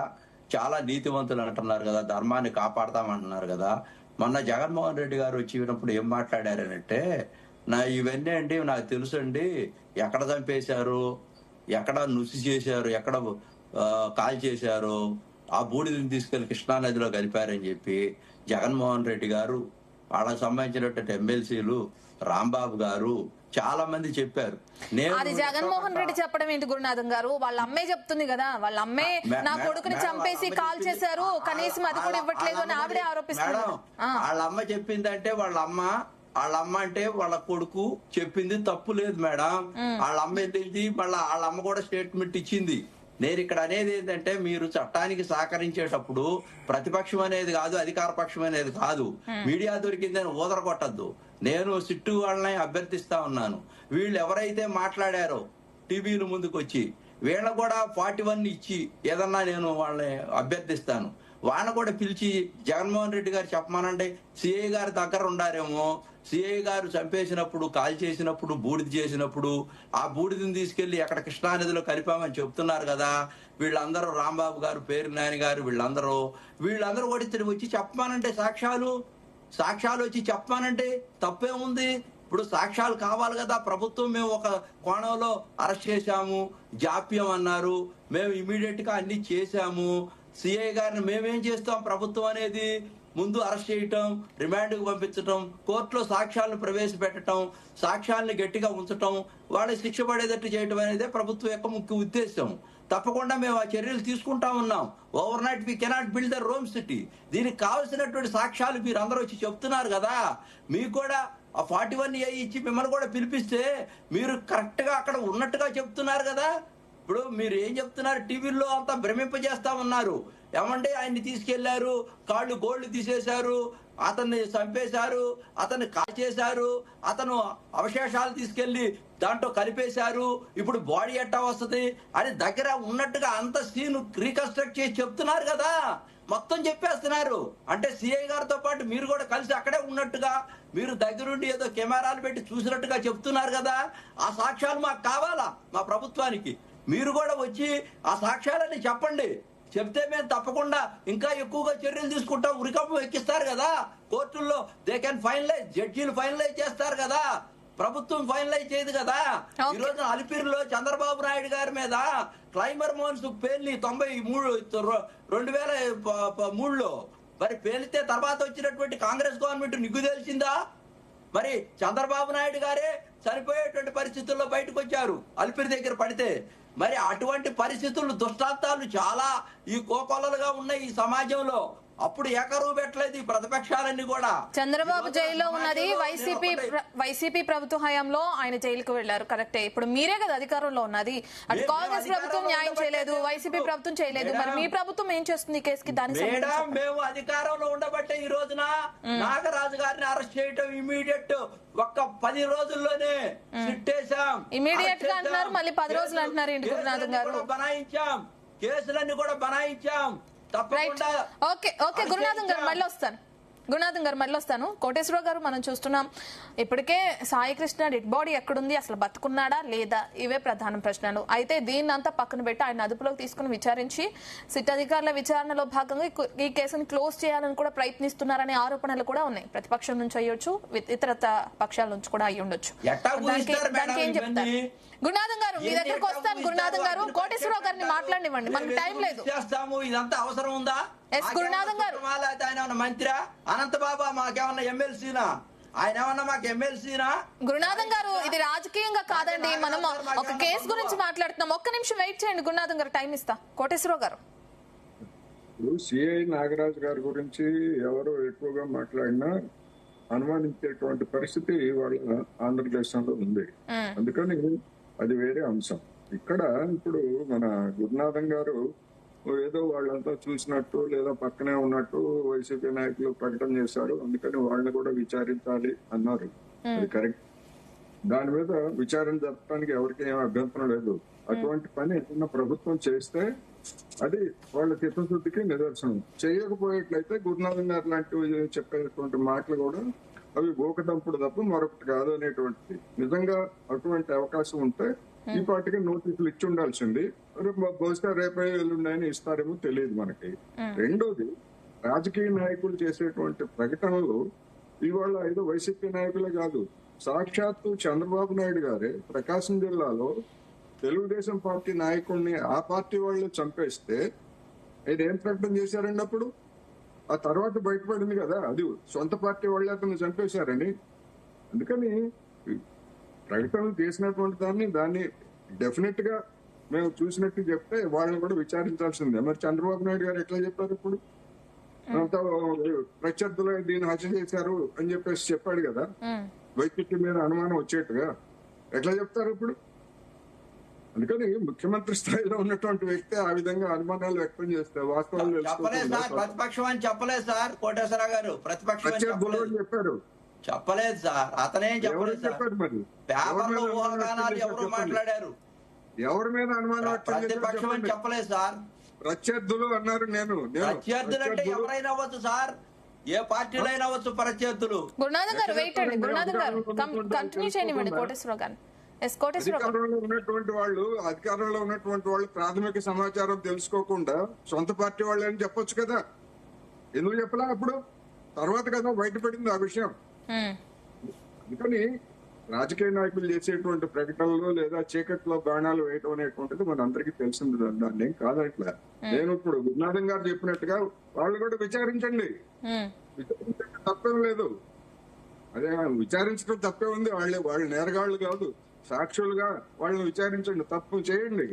చాలా నీతివంతులు అంటున్నారు కదా, ధర్మాన్ని కాపాడతామంటున్నారు కదా. మొన్న జగన్మోహన్ రెడ్డి గారు వచ్చినప్పుడు ఏం మాట్లాడారనంటే, ఇవన్నీ అండి నాకు తెలుసు అండి, ఎక్కడ చంపేశారు, ఎక్కడ నుసి చేశారు, ఎక్కడ కాల్ చేశారు, ఆ బూడిదని తీసుకెళ్లి కృష్ణానదిలో కలిపారని చెప్పి జగన్మోహన్ రెడ్డి గారు, వాళ్ళకి సంబంధించినటువంటి ఎమ్మెల్సీలు, రాంబాబు గారు చాలా మంది చెప్పారు. అది జగన్మోహన్ రెడ్డి చెప్పడం ఏంటి గురునాథం గారు? వాళ్ళ అమ్మే చెప్తుంది కదా, వాళ్ళ అమ్మే నా కొడుకుని చంపేసి కాల్ చేశారు, కనీసం అది కూడా ఇవ్వట్లేదు అని ఆవిడే ఆరోపిస్తున్నారు. వాళ్ళ అమ్మ చెప్పిందంటే వాళ్ళ అమ్మ అంటే వాళ్ళ కొడుకు చెప్పింది తప్పు లేదు మేడం. వాళ్ళ అమ్మ ఏంటి, మళ్ళీ వాళ్ళ అమ్మ కూడా స్టేట్మెంట్ ఇచ్చింది. నేను ఇక్కడ అనేది ఏంటంటే, మీరు చట్టానికి సహకరించేటప్పుడు ప్రతిపక్షం అనేది కాదు, అధికార పక్షం అనేది కాదు, మీడియా దొరికిందని ఊదర కొట్టద్దు. నేను సిట్టు వాళ్ళని అభ్యర్థిస్తా ఉన్నాను. వీళ్ళు ఎవరైతే మాట్లాడారో టీవీల ముందుకు వచ్చి, వీళ్ళ కూడా 41 ఇచ్చి ఏదన్నా నేను వాళ్ళని అభ్యర్థిస్తాను. వాళ్ళని కూడా పిలిచి జగన్మోహన్ రెడ్డి గారు చెప్పమానండి. సిఐ గారి దగ్గర ఉండారేమో, సిఐ గారు చంపేసినప్పుడు, కాల్ చేసినప్పుడు, బూడిద చేసినప్పుడు ఆ బూడిదని తీసుకెళ్లి ఎక్కడ కృష్ణానదిలో కలిపామని చెప్తున్నారు కదా. వీళ్ళందరూ రాంబాబు గారు, పేరు నాని గారు, వీళ్ళందరూ కూడా ఇక్కడికి వచ్చి చెప్పమానంటే, సాక్ష్యాలు వచ్చి చెప్పమానంటే తప్పేముంది? ఇప్పుడు సాక్ష్యాలు కావాలి కదా. ప్రభుత్వం మేము ఒక కోణంలో అరెస్ట్ చేశాము, జాప్యం అన్నారు, మేము ఇమీడియట్ గా అన్ని చేశాము. సిఐ గారిని మేమేం చేస్తాం? ప్రభుత్వం అనేది ముందు అరెస్ట్ చేయటం, రిమాండ్కు పంపించటం, కోర్టులో సాక్ష్యాలను ప్రవేశపెట్టడం, సాక్ష్యాలను గట్టిగా ఉంచటం, వాళ్ళకి శిక్ష పడేటట్టు చేయటం అనేది ప్రభుత్వం యొక్క ముఖ్య ఉద్దేశం. తప్పకుండా మేము ఆ చర్యలు తీసుకుంటా ఉన్నాం. Overnight we cannot build the Rome city. దీనికి కావాల్సినటువంటి సాక్ష్యాలు మీరు అందరూ వచ్చి చెప్తున్నారు కదా. మీకు కూడా ఆ 41A ఇచ్చి మిమ్మల్ని కూడా పిలిపిస్తే మీరు కరెక్ట్ గా అక్కడ ఉన్నట్టుగా చెప్తున్నారు కదా. ఇప్పుడు మీరు ఏం చెప్తున్నారు? టీవీల్లో అంతా భ్రమింపజేస్తా ఉన్నారు. ఏమంటే ఆయన్ని తీసుకెళ్లారు, కాళ్ళు గోళ్లు తీసేశారు, అతన్ని చంపేశారు, అతన్ని కాల్ చేశారు, అతను అవశేషాలు తీసుకెళ్లి దాంట్లో కలిపేశారు, ఇప్పుడు బాడీ ఎట్టా వస్తుంది అని దగ్గర ఉన్నట్టుగా అంత సీన్ రీకన్స్ట్రక్ట్ చేసి చెప్తున్నారు కదా. మొత్తం చెప్పేస్తున్నారు. అంటే సిఐ గారితో పాటు మీరు కూడా కలిసి అక్కడే ఉన్నట్టుగా, మీరు దగ్గరుండి ఏదో కెమెరాలు పెట్టి చూసినట్టుగా చెప్తున్నారు కదా. ఆ సాక్ష్యాలు మాకు కావాలా? మా ప్రభుత్వానికి మీరు కూడా వచ్చి ఆ సాక్ష్యాలని చెప్పండి. చెప్తే మేము తప్పకుండా ఇంకా ఎక్కువగా చర్యలు తీసుకుంటాం. ఉరికప్పు ఎక్కిస్తారు కదా కోర్టుల్లో. దే కెన్ ఫైనలైజ్, జడ్జీలు ఫైనలైజ్ చేస్తారు కదా, ప్రభుత్వం ఫైనలైజ్ చేయదు కదా. ఈ రోజు అలిపిరిలో చంద్రబాబు నాయుడు గారి మీద క్లైమర్ మోన్స్ పేర్ని 2003లో మరి పేలితే తర్వాత వచ్చినటువంటి కాంగ్రెస్ గవర్నమెంట్ నిగ్గు తెలిసిందా? మరి చంద్రబాబు నాయుడు గారే చనిపోయేటువంటి పరిస్థితుల్లో బయటకు వచ్చారు అలిపిరి దగ్గర పడితే. మరి అటువంటి పరిస్థితులు, దుష్టాంతాలు చాలా ఈ కోకొల్లలుగా ఉన్నాయి ఈ సమాజంలో. అప్పుడు ఏకరువు పెట్టలేదు ఈ ప్రతిపక్షాలన్నీ కూడా. చంద్రబాబు జైల్లో ఉన్నది వైసీపీ ప్రభుత్వ హయాంలో ఆయన జైలుకు వెళ్లారు, కరెక్టే. ఇప్పుడు మీరే కదా అధికారంలో ఉన్నది. అటు కాంగ్రెస్ ప్రభుత్వం న్యాయం చేయలేదు, వైసీపీ ప్రభుత్వం చేయలేదు. మరి మీ ప్రభుత్వం ఏం చేస్తుంది ఈ కేసుకి? దానికి మేము అధికారంలో ఉండబట్టే ఈ రోజున నాగరాజు గారిని అరెస్ట్ చేయటం ఇమీడియట్ ఒక్క 10 రోజుల్లోనే సిట్టేశాం. ఇమీడియట్ గా అంటున్నారు, మళ్ళీ 10 రోజులు అంటున్నారు. ఏంటి గురునాథం గారు? బనాయించాం, కేసులన్నీ కూడా బనాయించాం. ఓకే గురునాథం గారు మళ్ళీ వస్తాను. కోటేశ్వరరావు గారు, మనం చూస్తున్నాం ఇప్పటికే సాయి కృష్ణ డెడ్ బాడీ ఎక్కడుంది, అసలు బతుకున్నాడా లేదా, ఇవే ప్రధాన ప్రశ్నలు. అయితే దీన్నంతా పక్కన పెట్టి ఆయన అదుపులోకి తీసుకుని విచారించి సిట్ అధికారుల విచారణలో భాగంగా ఈ కేసును క్లోజ్ చేయాలని కూడా ప్రయత్నిస్తున్నారనే ఆరోపణలు కూడా ఉన్నాయి. ప్రతిపక్షం నుంచి అయ్యొచ్చు, ఇతర పక్షాల నుంచి కూడా అయ్యి ఉండొచ్చు. దానికి ఏం చెప్తారు గురునాథం గారు? మీ దగ్గరకు వస్తాను గురునాథం గారు. కోటేశ్వరరావు గారిని మాట్లాడివ్వండి, మనకు టైం లేదు. ఇదంతా అవసరం ఉందా? గురునాథం గారు, ఆయన మంత్రి అనంతబాబా మాకేమన్నా ఎమ్మెల్సీనా? ఆయన ఏమన్నా మాకు ఎమ్మెల్సీనా? గురునాథం గారు, ఇది రాజకీయంగా కాదండి, మనం ఒక కేసు గురించి మాట్లాడుతున్నాం. ఒక్క నిమిషం వెయిట్ చేయండి గురునాథం గారు, టైం ఇస్తా. కోటేశ్వరరావు గారు, సిఐ నాగరాజు గారి గురించి ఎవరు ఎక్కువగా మాట్లాడినా అనుమానించేటువంటి పరిస్థితి వాళ్ళ ఆంధ్రదేశంలో ఉంది. అందుకని అది వేరే అంశం. ఇక్కడ ఇప్పుడు మన గురునాథం గారు ఏదో వాళ్ళంతా చూసినట్టు లేదా పక్కనే ఉన్నట్టు వైసీపీ నాయకులు ప్రకటన చేశారు, అందుకని వాళ్ళని కూడా విచారించాలి అన్నారు. అది కరెక్ట్. దాని మీద విచారణ జరపడానికి ఎవరికి ఏం అభ్యంతరం లేదు. అటువంటి పని ఏదైనా ప్రభుత్వం చేస్తే అది వాళ్ళ చిత్తశుద్ధికి నిదర్శనం. చేయకపోయేట్లయితే గురునాథం గారు లాంటివి చెప్పేటువంటి మాటలు కూడా అవి గోకదంపుడు తప్ప మరొకటి కాదు అనేటువంటిది. నిజంగా అటువంటి అవకాశం ఉంటే ఈ పాటికి నోటీసులు ఇచ్చి ఉండాల్సింది. బహుశా రేపే ఎల్లుండని ఇస్తారేమో తెలియదు మనకి. రెండోది, రాజకీయ నాయకులు చేసేటువంటి ప్రకటనలు ఇవాళ ఏదో వైసీపీ నాయకులే కాదు, సాక్షాత్తు చంద్రబాబు నాయుడు గారే ప్రకాశం జిల్లాలో తెలుగుదేశం పార్టీ నాయకుడిని ఆ పార్టీ వాళ్ళు చంపేస్తే ఆయన ఏం ప్రకటన చేశారండి అప్పుడు? ఆ తర్వాత బయటపడింది కదా అది సొంత పార్టీ వాళ్ళే అతను చంపేశారని. అందుకని ప్రకటనలు చేసినటువంటి దాన్ని డెఫినెట్ గా మేము చూసినట్టు చెప్తే వాళ్ళని కూడా విచారించాల్సిందే. మరి చంద్రబాబు నాయుడు గారు ఎట్లా చెప్పారు ఇప్పుడు? అంతా ప్రత్యర్థులు దీన్ని హత్య చేశారు అని చెప్పేసి చెప్పాడు కదా, వైద్యుడి మీద అనుమానం వచ్చేట్టుగా. ఎట్లా చెప్తారు ఇప్పుడు? అందుకని ముఖ్యమంత్రి స్థాయిలో ఉన్నటువంటి వ్యక్తి ఆ విధంగా అనుమానాలు వ్యక్తం చేస్తే వాస్తవాలు చెప్పలేదు సార్, ప్రతిపక్షం అని చెప్పలేదు సార్. కోటేశ్వర గారు ప్రతిపక్షం ప్రత్యర్థులు చెప్పారు. చెప్పలేదు సార్, అతనేం చెప్పలేదు సార్. చెప్పారు మరి పేపర్లో ఊహాగానాలు ఎవరు మాట్లాడారు? ఎవరి మీద అనుమానం వ్యక్తం ప్రతిపక్షం అని చేశారు? చెప్పలేదు సార్. ప్రత్యర్థులు అన్నారు. నేను ప్రత్యర్థులు అంటే ఎవరైనా అవ్వచ్చు సార్, ఏ పార్టీలో అయినా అవ్వచ్చు ప్రత్యర్థులు. గురునాథన్ గారు వెయిట్ అండి, గురునాథన్ గారు కంటిన్యూ చేయనివ్వండి కోటేశ్వరరావు గారు. ఎస్ కోటేశ్వరరావు గారు. అధికారంలో ఉన్నటువంటి వాళ్ళు ప్రాథమిక సమాచారం తెలుసుకోకుండా సొంత పార్టీ వాళ్ళు అని చెప్పొచ్చు కదా, ఎందుకు చెప్పలా అప్పుడు? తర్వాత కదా బయటపడింది ఆ విషయం. అందుకని రాజకీయ నాయకులు చేసేటువంటి ప్రకటనలు లేదా చీకట్లో బాణాలు వేయటం అనేటువంటిది మన అందరికీ తెలిసింది. దాన్ని ఏం కాదట్లా. నేను ఇప్పుడు గురునాథన్ గారు చెప్పినట్టుగా వాళ్ళు కూడా విచారించండి, విచారించండి, తప్పేం లేదు. అదే విచారించడం తప్పే ఉంది. వాళ్ళు నేరగాళ్లు కాదు, సాక్షులుగా వాళ్ళని విచారించండి, తప్పు చేయండి.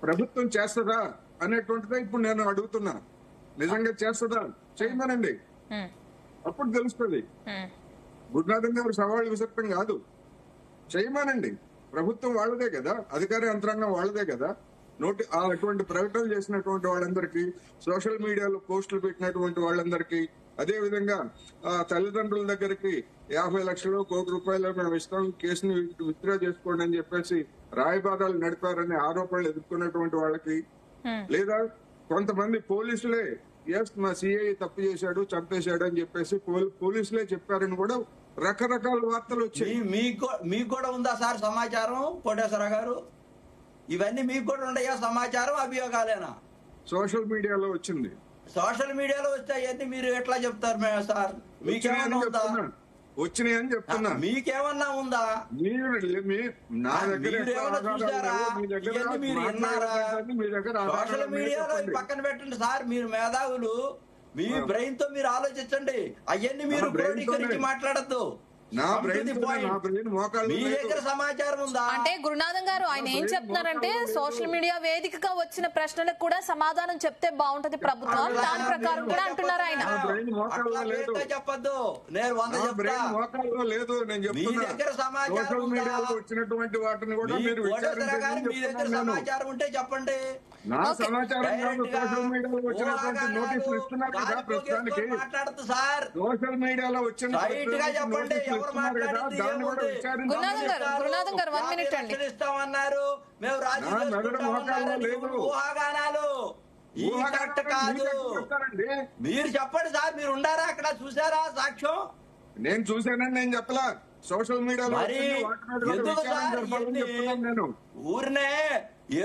ప్రభుత్వం చేస్తుందా అనేటువంటిదే ఇప్పుడు నేను అడుగుతున్నా. నిజంగా చేస్తుందా? చేయమనండి, అప్పుడు తెలుస్తుంది. గురునాథన్ గారు సవాళ్ళు విసర్పం కాదు, చేయమనండి. ప్రభుత్వం వాళ్ళదే కదా, అధికార యంత్రాంగం వాళ్ళదే కదా. అటువంటి ప్రకటనలు చేసినటువంటి వాళ్ళందరికీ, సోషల్ మీడియాలో పోస్టులు పెట్టినటువంటి వాళ్ళందరికీ, అదే విధంగా తల్లిదండ్రుల దగ్గరికి 50 లక్షలు, ₹1 కోటి మేము ఇస్తాం, కేసుని విత్డ్రా చేసుకోండి అని చెప్పేసి రాయబారాలు నడిపారని ఆరోపణలు ఎదుర్కొన్నటువంటి వాళ్ళకి, లేదా కొంతమంది పోలీసులే మా సిఐ తప్పు చేశాడు, చంపేశాడు అని చెప్పేసి పోలీసులే చెప్పారని కూడా రకరకాల వార్తలు వచ్చాయి. మీకు కూడా ఉందా సార్ సమాచారం కోటేశ్వర గారు? ఇవన్నీ మీకు కూడా ఉన్నాయా సమాచారం, అభియోగాలేనా? సోషల్ మీడియాలో వచ్చింది. సోషల్ మీడియాలో వచ్చాయన్నీ మీరు ఎట్లా చెప్తారు సార్? మీకేమన్నా ఉందా? వచ్చినాయని చెప్తున్నా. మీకేమన్నా ఉందా? నా దగ్గర చూసారా? మీరు విన్నారా? సోషల్ మీడియాలో పక్కన పెట్టండి సార్, మీరు మేధావులు, మీ బ్రెయిన్ తో మీరు ఆలోచించండి. అవన్నీ మీరు క్రోడీకరించి మాట్లాడద్దు. మీ దగ్గర సమాచారం ఉందా? అంటే గురునాథన్ గారు ఆయన ఏం చెప్తున్నారంటే సోషల్ మీడియా వేదికగా వచ్చిన ప్రశ్నలకు కూడా సమాధానం చెప్తే బాగుంటది ప్రభుత్వం, దాని ప్రకారం కూడా అంటున్నారు ఆయన. చెప్పద్దు, నేను 100 చెప్తా. మీ దగ్గర సమాచారం వచ్చినటువంటి వాటిని కూడా మీరు మీ దగ్గర సమాచారం ఉంటే చెప్పండి. నా సమాచారం సోషల్ మీడియాలో వచ్చినటువంటి నోటీసులు ఇస్తున్నారు కదా ప్రస్తుతానికి. మాట్లాడదు సార్, సోషల్ మీడియాలో వచ్చిన చెప్పండి. గురునాథన్ గారు 1 మినిట్ అండి. ఇస్తామన్నారు, మేము ఊహాగానాలు కరెక్ట్ కాదు. మీరు చెప్పండి సార్, మీరు ఉండారా అక్కడ? చూసారా సాక్ష్యం? నేను చూసానని నేను చెప్పలా. సోషల్ మీడియాలో నేను ఊరినే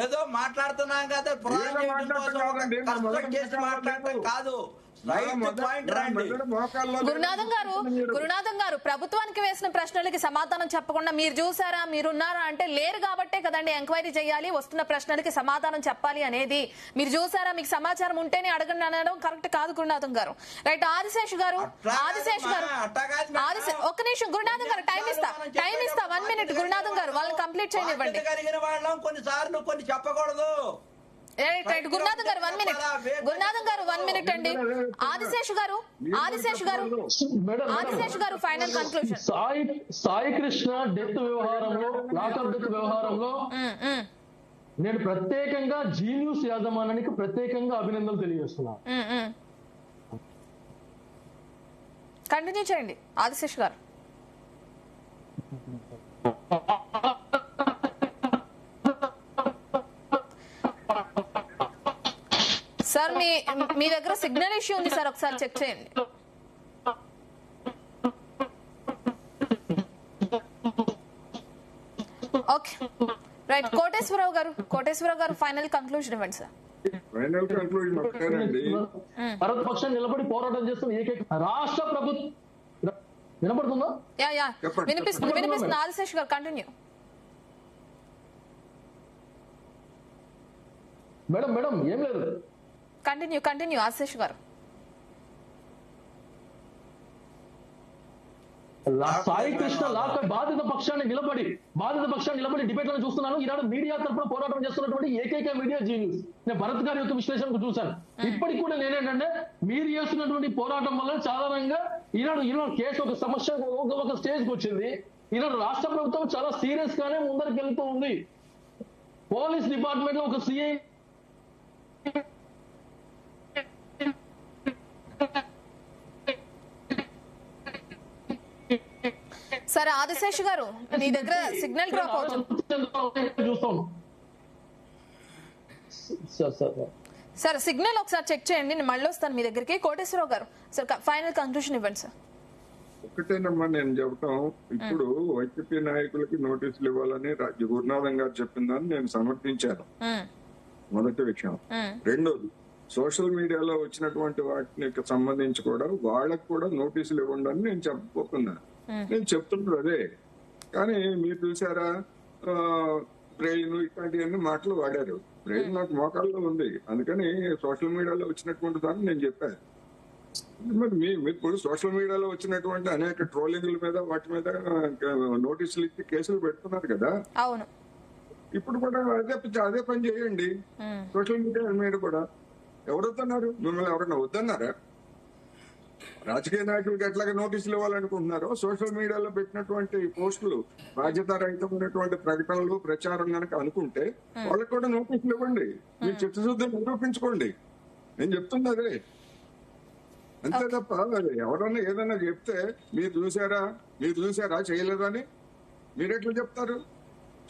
ఏదో మాట్లాడుతున్నాం కదా, మాట్లాడటం కాదు. గురునాథన్ గారు ప్రభుత్వానికి వేసిన ప్రశ్నలకి సమాధానం చెప్పకుండా మీరు చూసారా, మీరున్నారా అంటే లేరు కాబట్టే కదండి ఎంక్వైరీ చేయాలి, వస్తున్న ప్రశ్నలకి సమాధానం చెప్పాలి అనేది. మీరు చూసారా, మీకు సమాచారం ఉంటేనే అడగండి అనడం కరెక్ట్ కాదు గురునాథన్ గారు. రైట్. ఆదిశేష్ గారు ఒక్క నిమిషం గురునాథన్ గారు, టైం ఇస్తా 1 మినిట్ గురునాథన్ గారు, వాళ్ళని కంప్లీట్ చేయనివ్వండి. కొన్నిసార్లు కొన్ని చెప్పకూడదు. గురునాథన్ గారు 1 మినిట్. గురునాథన్ గారు 1 మినిట్ అండి. ఆదిశేష్ గారు final conclusion. Sai Krishna death వ్యవహారంలో, లాకప్ డెత్ వ్యవహారంలో నేను ప్రత్యేకంగా జీ న్యూస్ యాజమాన్యానికి ప్రత్యేకంగా అభినందనలు తెలియజేస్తున్నాను. కంటిన్యూ చేయండి ఆదిశేష్ గారు. సార్ మీ దగ్గర సిగ్నల్ ఇష్యూ ఉంది సార్, ఒకసారి చెక్ చేయండి. Okay right. Koteswara Rao garu final conclusion ఇవ్వండి సార్. ఫైనల్ కంక్లూజన్ ఒకటేనండి. పక్షం నిలబడి పోరాటం చేస్తున్న ఏకైక రాష్ట్ర ప్రభుత్వం వినపడుతుందా? వినిపిస్తుంది. ఆదిశేష్ గారు కంటిన్యూ. మేడం ఏం లేదు. కంటిన్యూ ఆశేష్ గారు. సాయి కృష్ణ లాక్ బాధిత పక్షాన్ని నిలబడి డిబేట్లను చూస్తున్నాను. ఈనాడు మీడియా తరఫున పోరాటం చేస్తున్నటువంటి ఏకైక మీడియా జీ న్యూస్. నేను భరత్ గారి యొక్క విశ్లేషణకు చూశాను. ఇప్పటికి కూడా నేనేంటంటే మీరు చేస్తున్నటువంటి పోరాటం వల్ల సాధారణంగా ఈనాడు కేసు ఒక సమస్య ఒక స్టేజ్కి వచ్చింది. ఈనాడు రాష్ట్ర ప్రభుత్వం చాలా సీరియస్ గానే ముందరికి వెళ్తూ ఉంది. పోలీస్ డిపార్ట్మెంట్ లో ఒక సిఐ సరే ఆదిశేష్ గారు, మీ దగ్గర సిగ్నల్ డ్రాప్ అవుతుంది. సార్ సిగ్నల్ ఒకసారి చెక్ చేయండి, నేను మళ్ళీ వస్తాను మీ దగ్గరికి. కోటేశ్వరరావు గారు, సార్ ఫైనల్ కంక్లూషన్ ఇవ్వండి సార్. ఒకటేనమ్మా నేను చెప్పటం, ఇప్పుడు వైసీపీ నాయకులకి నోటీసులు ఇవ్వాలని గురునాథం గారు చెప్పిందని నేను సమర్థించాను. మొదటి విషయం. రెండోది, సోషల్ మీడియాలో వచ్చినటువంటి వాటికి సంబంధించి కూడా వాళ్ళకు కూడా నోటీసులు ఇవ్వండి అని నేను చెప్పబోతున్నాను. నేను చెప్తున్నది అదే. కానీ మీరు చూసారా, బ్రెయిన్ ఇట్లాంటివన్నీ మాటలు వాడారు. బ్రెయిన్ నాకు మోకాల్లో ఉంది, అందుకని సోషల్ మీడియాలో వచ్చినటువంటి దాన్ని నేను చెప్పాను. మరి మీరు ఇప్పుడు సోషల్ మీడియాలో వచ్చినటువంటి అనేక ట్రోలింగ్ల మీద వాటి మీద నోటీసులు ఇచ్చి కేసులు పెడుతున్నారు కదా. అవును, ఇప్పుడు కూడా అదే పని చేయండి. సోషల్ మీడియా మీద కూడా ఎవరొద్దన్నారు? మిమ్మల్ని ఎవరన్నా వద్దన్నారా? రాజకీయ నాయకులకి ఎట్లాగా నోటీసులు ఇవ్వాలనుకుంటున్నారో సోషల్ మీడియాలో పెట్టినటువంటి పోస్టులు, బాధ్యతారహితమైనటువంటి ప్రకటనలు, ప్రచారం కనుక అనుకుంటే వాళ్ళకి కూడా నోటీసులు ఇవ్వండి. మీరు చిత్తశుద్ధి నిరూపించుకోండి. నేను చెప్తుంది అదే, అంతే తప్ప ఎవరన్నా ఏదన్నా చెప్తే మీరు చూసారా చేయలేదని మీరు ఎట్లా చెప్తారు?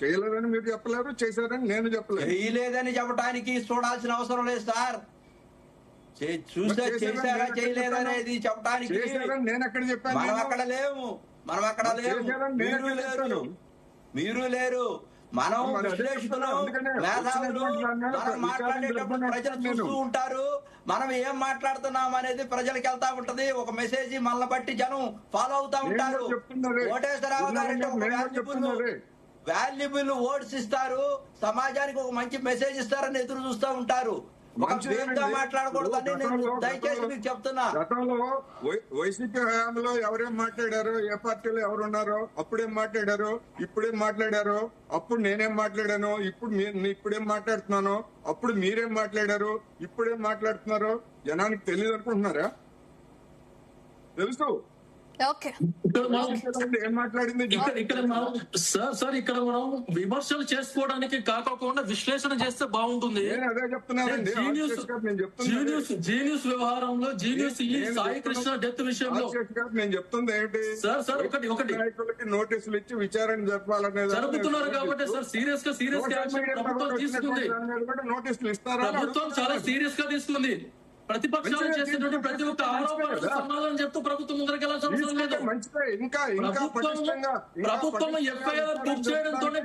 చేయలేదని మీరు చెప్పలేరు, చేశారని నేను చెప్పలేదు. చేయలేదని చెప్పడానికి చూడాల్సిన అవసరం లేదు సార్. చూసా చేశారా చేయలేదనేది చెప్పడానికి నేను ఎక్కడ చెప్పాను? మనం అక్కడ లేవు. మీరు లేరు. మనం విశ్లేషకులు, మేధావులు, మనం మాట్లాడేటప్పుడు ప్రజలు చూస్తూ ఉంటారు. మనం ఏం మాట్లాడుతున్నాం అనేది ప్రజలకు వెళ్తా ఉంటది. ఒక మెసేజ్ మనల్ని బట్టి జనం ఫాలో అవుతా ఉంటారు. కోటేశ్వరరావు గారంటే ఒక వాల్యుబుల్ వర్డ్స్ ఇస్తారు, సమాజానికి ఒక మంచి మెసేజ్ ఇస్తారని ఎదురు చూస్తూ ఉంటారు. ఒక పేరుతో మాట్లాడకూడదని నేను దయచేసి మీకు చెప్తున్నా. గతంలో వైసీపీ హయాంలో ఎవరేం మాట్లాడారో, ఏ పార్టీలో ఎవరున్నారో, అప్పుడేం మాట్లాడారో, ఇప్పుడేం మాట్లాడారో, అప్పుడు నేనేం మాట్లాడాను, ఇప్పుడేం మాట్లాడుతున్నానో, అప్పుడు మీరేం మాట్లాడారు, ఇప్పుడేం మాట్లాడుతున్నారో జనానికి తెలియదు అనుకుంటున్నారా? తెలుసు. ఏం మాట్లాడింది ఇక్కడ మనం విమర్శలు చేసుకోవడానికి కాకుండా విశ్లేషణ చేస్తే బాగుంటుంది. అదే చెప్తున్నానండి. జీనియస్ వ్యవహారంలో సాయి కృష్ణ డెత్ విషయంలో నేను చెప్తుంది ఏంటి? ఒకటి నాయకులకి నోటీసులు ఇచ్చి విచారణ జరపాలనేది జరుపుతున్నారు కాబట్టి సార్ సీరియస్ గా ప్రభుత్వం తీసుకుంది. నోటీసులు ఇస్తారా? ప్రభుత్వం చాలా సీరియస్ గా తీసుకుంది. ప్రతిపక్షాలు చేసేటువంటి ప్రతి ఒక్క ఆరోపణకు సమాధానం చెప్తూ ప్రభుత్వం ముందరికి వెళ్ళాల్సిన అవసరం లేదు. ప్రభుత్వం ఎఫ్ఐఆర్ బుక్ చేయడంతోనే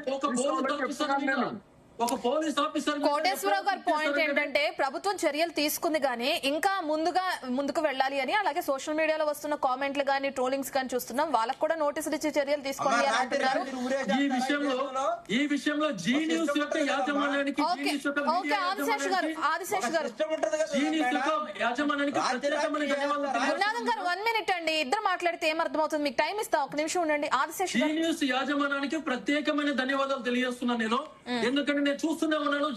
ఒక పోలీస్ ఆఫీసర్. కోటేశ్వరరావు గారి పాయింట్ ఏంటంటే ప్రభుత్వం చర్యలు తీసుకుంది కానీ ఇంకా ముందుకు వెళ్ళాలి అని. అలాగే సోషల్ మీడియాలో వస్తున్న కామెంట్లు గానీ, ట్రోలింగ్స్ కానీ చూస్తున్నాం, వాళ్ళకు కూడా నోటీసులు ఇచ్చి చర్యలు తీసుకోండి అని అంటున్నారు. ఈ విషయంలో జీ న్యూస్ యొక్క యాజమాన్యానికి ఆదిశేష్ గారు గురునాథం గారు 1 minute అండి, ఇద్దరు మాట్లాడితే ఏం అర్థమవుతుంది? మీకు టైం ఇస్తా, ఒక నిమిషం ఉండండి. ఆదిశేష్ జీ న్యూస్ యాజమాన్యానికి ప్రత్యేకమైన ధన్యవాదాలు తెలియజేస్తున్నాను నేను. ఎందుకంటే నేను చూస్తూనే ఉన్నాను,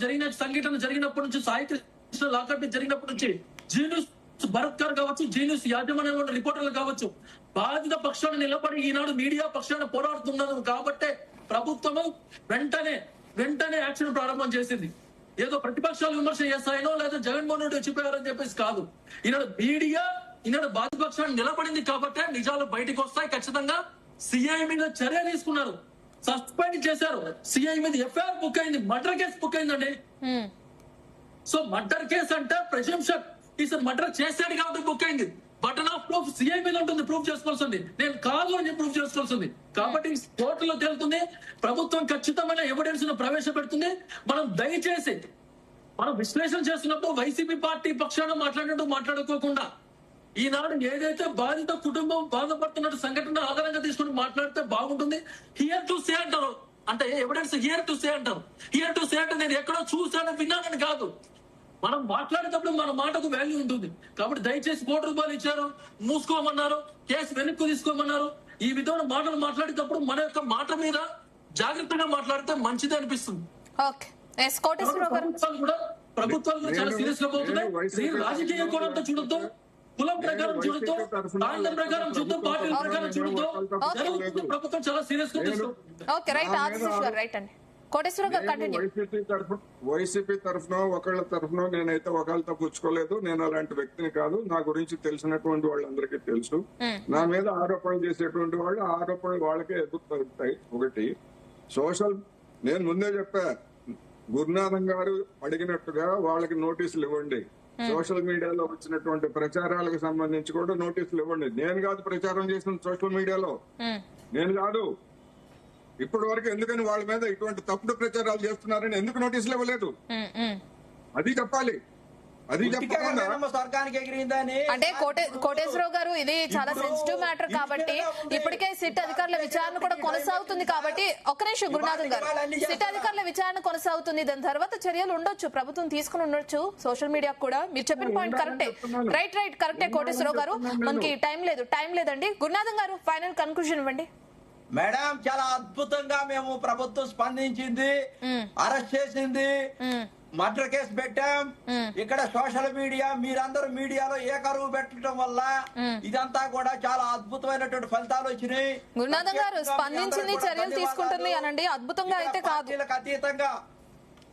సంఘటన జరిగినప్పటి నుంచి, సాయి కృష్ణ లాకప్ జరిగినప్పటి నుంచి జీ న్యూస్ భరత్ గారు కావచ్చు, జీ న్యూస్ యాజమాన్యం రిపోర్టర్లు కావచ్చు, బాధిత పక్షాన్ని నిలబడి ఈనాడు మీడియా పక్షాన్ని పోరాడుతున్నారు కాబట్టి ప్రభుత్వము వెంటనే యాక్షన్ ప్రారంభం చేసింది. ఏదో ప్రతిపక్షాలు విమర్శ చేస్తాయనో లేదా జగన్మోహన్ రెడ్డి వచ్చిపోయారని చెప్పేసి కాదు. ఈనాడు బాధిత పక్షాన్ని నిలబడింది కాబట్టి నిజాలు బయటకు వస్తాయి. ఖచ్చితంగా సిఐ మీద చర్య తీసుకున్నారు, సస్పెండ్ చేశారు. సిఐ మీద ఎఫ్ఐఆర్ బుక్ అయింది, మర్డర్ కేసు బుక్ అయిందండి. సో మర్డర్ కేసు అంటే ప్రెజంప్షన్, ఈసారి మర్డర్ చేశాడు కాబట్టి బుక్ అయింది. బటన్ ఆఫ్ ప్రూఫ్ సిఐ మీద ఉంటుంది, ప్రూఫ్ చేసుకోవాల్సింది. నేను కాదు అని ప్రూఫ్ చేసుకోవాల్సింది. కాబట్టి కోర్టులో తేలుతుంది. ప్రభుత్వం ఖచ్చితమైన ఎవిడెన్స్ ను ప్రవేశపెడుతుంది. మనం దయచేసి మనం విశ్లేషణ చేస్తున్నప్పుడు వైసీపీ పార్టీ పక్షాన మాట్లాడుకోకుండా ఈనాడు ఏదైతే బాధిత కుటుంబం బాధపడుతున్న సంఘటన ఆధారంగా తీసుకుని మాట్లాడితే బాగుంటుంది. హియర్ టు సే అంటారు, అంటే ఎవిడెన్స్ హియర్ టు సే అంటారు. హియర్ టు సే అంటే నేను ఎక్కడో చూశాను విన్నానని కాదు, మనం మాట్లాడేటప్పుడు మన మాటకు వాల్యూ ఉంటుంది. కాబట్టి దయచేసి ₹1 ఇచ్చారు, మూసుకోమన్నారు, కేసు వెనక్కు తీసుకోమన్నారు. ఈ విధమైన మాటలు మాట్లాడేటప్పుడు మన యొక్క మాట మీద జాగ్రత్తగా మాట్లాడితే మంచిది అనిపిస్తుంది. ఓకే, ఎస్ కోటేశ్వరరావు గారు. ప్రభుత్వాలు కూడా చాలా సీరియస్ గా పోతున్నాయి. రాజకీయ కోణంతో చూడొద్దు, కులం ప్రకారం చూడొద్దు, ప్రాంతం ప్రకారం చూద్దాం, పార్టీల ప్రకారం చూడొద్దు. ప్రభుత్వం చాలా సీరియస్ గా తీసుకుంటుంది. ఓకే, రైట్ ఆదిశేష్ గారు, రైట్ అండి. కోటేశ్వరరావు గారు కంటిన్యూ. వైసీపీ తరఫున ఒకళ్ళ తరఫున నేనైతే ఒకళ్ళతో పుచ్చుకోలేదు. నేను అలాంటి వ్యక్తిని కాదు. నా గురించి తెలిసినటువంటి వాళ్ళందరికీ తెలుసు. నా మీద ఆరోపణలు చేసేటువంటి వాళ్ళు ఆరోపణలు వాళ్ళకే ఎదుగుతాయి. ఒకటి నేను ముందే చెప్పా, గురునాథం గారు అడిగినట్టుగా వాళ్ళకి నోటీసులు ఇవ్వండి. సోషల్ మీడియాలో వచ్చినటువంటి ప్రచారాలకు సంబంధించి కూడా నోటీసులు ఇవ్వండి. నేను కాదు ప్రచారం చేసిన సోషల్ మీడియాలో, నేను కాదు. ఇప్పటి వరకు ఎందుకని వాళ్ళ మీద ఇటువంటి తప్పుడు ప్రచారాలు చేస్తున్నారని ఎందుకు నోటీసులు ఇవ్వలేదు? అది చెప్పాలి. అది చెప్పకుండా స్వర్గానికి ఎగిరిందని అంటే కోటేశ్వరరావు గారు, ఇది చాలా సెన్సిటివ్ మ్యాటర్ కాబట్టి ఇప్పటికే సిట్ అధికారుల విచారణ కూడా కొనసాగుతుంది. కాబట్టి ఒక్క నిమిషం గురునాథం గారు, సిట్ అధికారుల విచారణ కొనసాగుతుంది, దాని తర్వాత చర్యలు ఉండొచ్చు, ప్రభుత్వం తీసుకుని ఉండొచ్చు. సోషల్ మీడియా కూడా మీరు చెప్పిన పాయింట్ కరెక్టే. రైట్ కరెక్టే కోటేశ్వరరావు గారు. మనకి టైం లేదండి. గురునాథం గారు ఫైనల్ కన్క్లూజన్ ఇవ్వండి. మేడం, చాలా అద్భుతంగా మేము ప్రభుత్వం స్పందించింది, అరెస్ట్ చేసింది, మర్డర్ కేసు పెట్టాం. ఇక్కడ సోషల్ మీడియా, మీరందరూ మీడియాలో ఏకరువు పెట్టడం వల్ల ఇదంతా కూడా చాలా అద్భుతమైనటువంటి ఫలితాలు వచ్చినాయి. గురునాథం గారు స్పందించింది, చర్యలు తీసుకుంటుంది అనండి, అద్భుతంగా అయితే కాదు.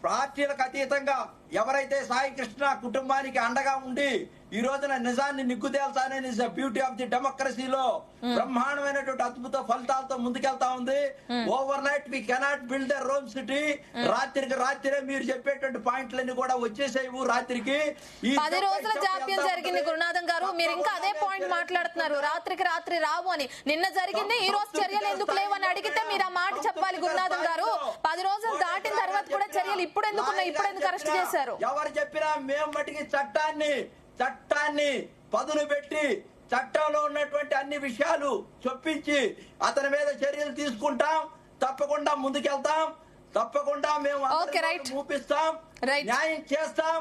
పార్టీలకు అతీతంగా ఎవరైతే సాయి కృష్ణ కుటుంబానికి అండగా ఉండి ఈ రోజున నిజాన్ని నిగ్గుదేల్తానే బ్యూటీ ఆఫ్ ది డెమోక్రసీలో బ్రహ్మాండమైనటువంటి అద్భుత ఫలితాలతో ముందుకెళ్తా ఉంది. Overnight we cannot build a Rome city. రాత్రికి రాత్రే మీరు చెప్పేటువంటి పాయింట్లన్నీ కూడా వచ్చేసేవు. రాత్రికి 10 రోజుల జాప్యం జరిగింది గురునాథం గారు, మీరు ఇంకా అదే పాయింట్ మాట్లాడుతున్నారు. రాత్రికి రాత్రి రావు అని. నిన్న జరిగింది, ఈ రోజు చర్యలు ఎందుకు లేవని అడిగితే మీరు ఆ మాట చెప్పాలి గురునాథం గారు. 10 రోజులు దాటిన తర్వాత కూడా చర్యలు ఇప్పుడు ఎందుకున్నాయి, ఇప్పుడు ఎందుకు అరెస్ట్ చేశారు? ఎవరు చెప్పినా మేము మటుకి చట్టాన్ని పదును పెట్టి చట్టంలో ఉన్నటువంటి అన్ని విషయాలు చొప్పించి అతని మీద చర్యలు తీసుకుంటాం. తప్పకుండా ముందుకెళ్తాం. తప్పకుండా మేము చూపిస్తాం, న్యాయం చేస్తాం.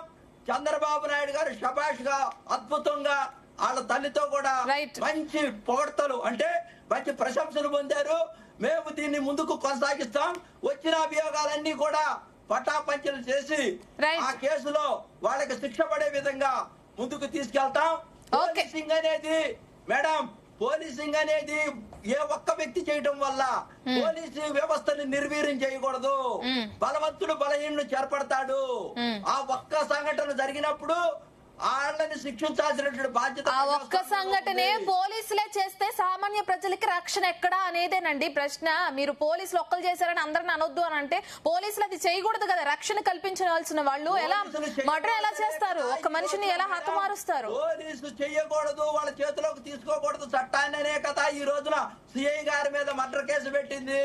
చంద్రబాబు నాయుడు గారు శభాష్ గా అద్భుతంగా వాళ్ళ తల్లితో కూడా మంచి పొగడ్తలు, అంటే మంచి ప్రశంసలు పొందారు. మేము దీన్ని ముందుకు కొనసాగిస్తాం. వచ్చిన అభియోగాలన్నీ కూడా పటాపంచలు చేసి ఆ కేసులో వాళ్ళకి శిక్ష పడే విధంగా ముందుకు తీసుకెళ్తాం. పోలీసింగ్ అనేది ఏ ఒక్క వ్యక్తి చేయడం వల్ల పోలీసు వ్యవస్థని నిర్వీర్యం చేయకూడదు. బలవంతుడు బలహీనుడు చేర్పడతాడు. ఆ ఒక్క సంఘటన జరిగినప్పుడు వాళ్ళని శిక్షించాల్సినటువంటి బాధ్యత. ఆ ఒక్క సంఘటనే పోలీసులే చేస్తే సామాన్య ప్రజలకి రక్షణ ఎక్కడా అనేదేనండి ప్రశ్న. మీరు పోలీసులు ఒక్కరు చేశారని అందరిని అనొద్దు అని అంటే పోలీసులు అది చేయకూడదు కదా. రక్షణ కల్పించాల్సిన వాళ్ళు ఎలా మర్డర్ ఎలా చేస్తారు? ఒక మనిషిని ఎలా హతమారుస్తారు? పోలీసు చేయకూడదు, వాళ్ళ చేతిలోకి తీసుకోకూడదు చట్టాన్ని అనే కదా ఈ రోజున సిఐ గారి మీద మర్డర్ కేసు పెట్టింది.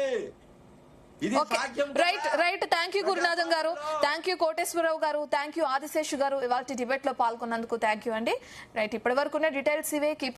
రైట్ థ్యాంక్ యూ గురునాథం గారు, థ్యాంక్ యూ కోటేశ్వరరావు గారు, థ్యాంక్ యూ ఆదిశేష్ గారు. ఇవాళ డిబేట్ లో పాల్గొన్నందుకు థ్యాంక్ యూ అండి. రైట్, ఇప్పటి వరకు ఉన్న డీటెయిల్స్ ఇవే.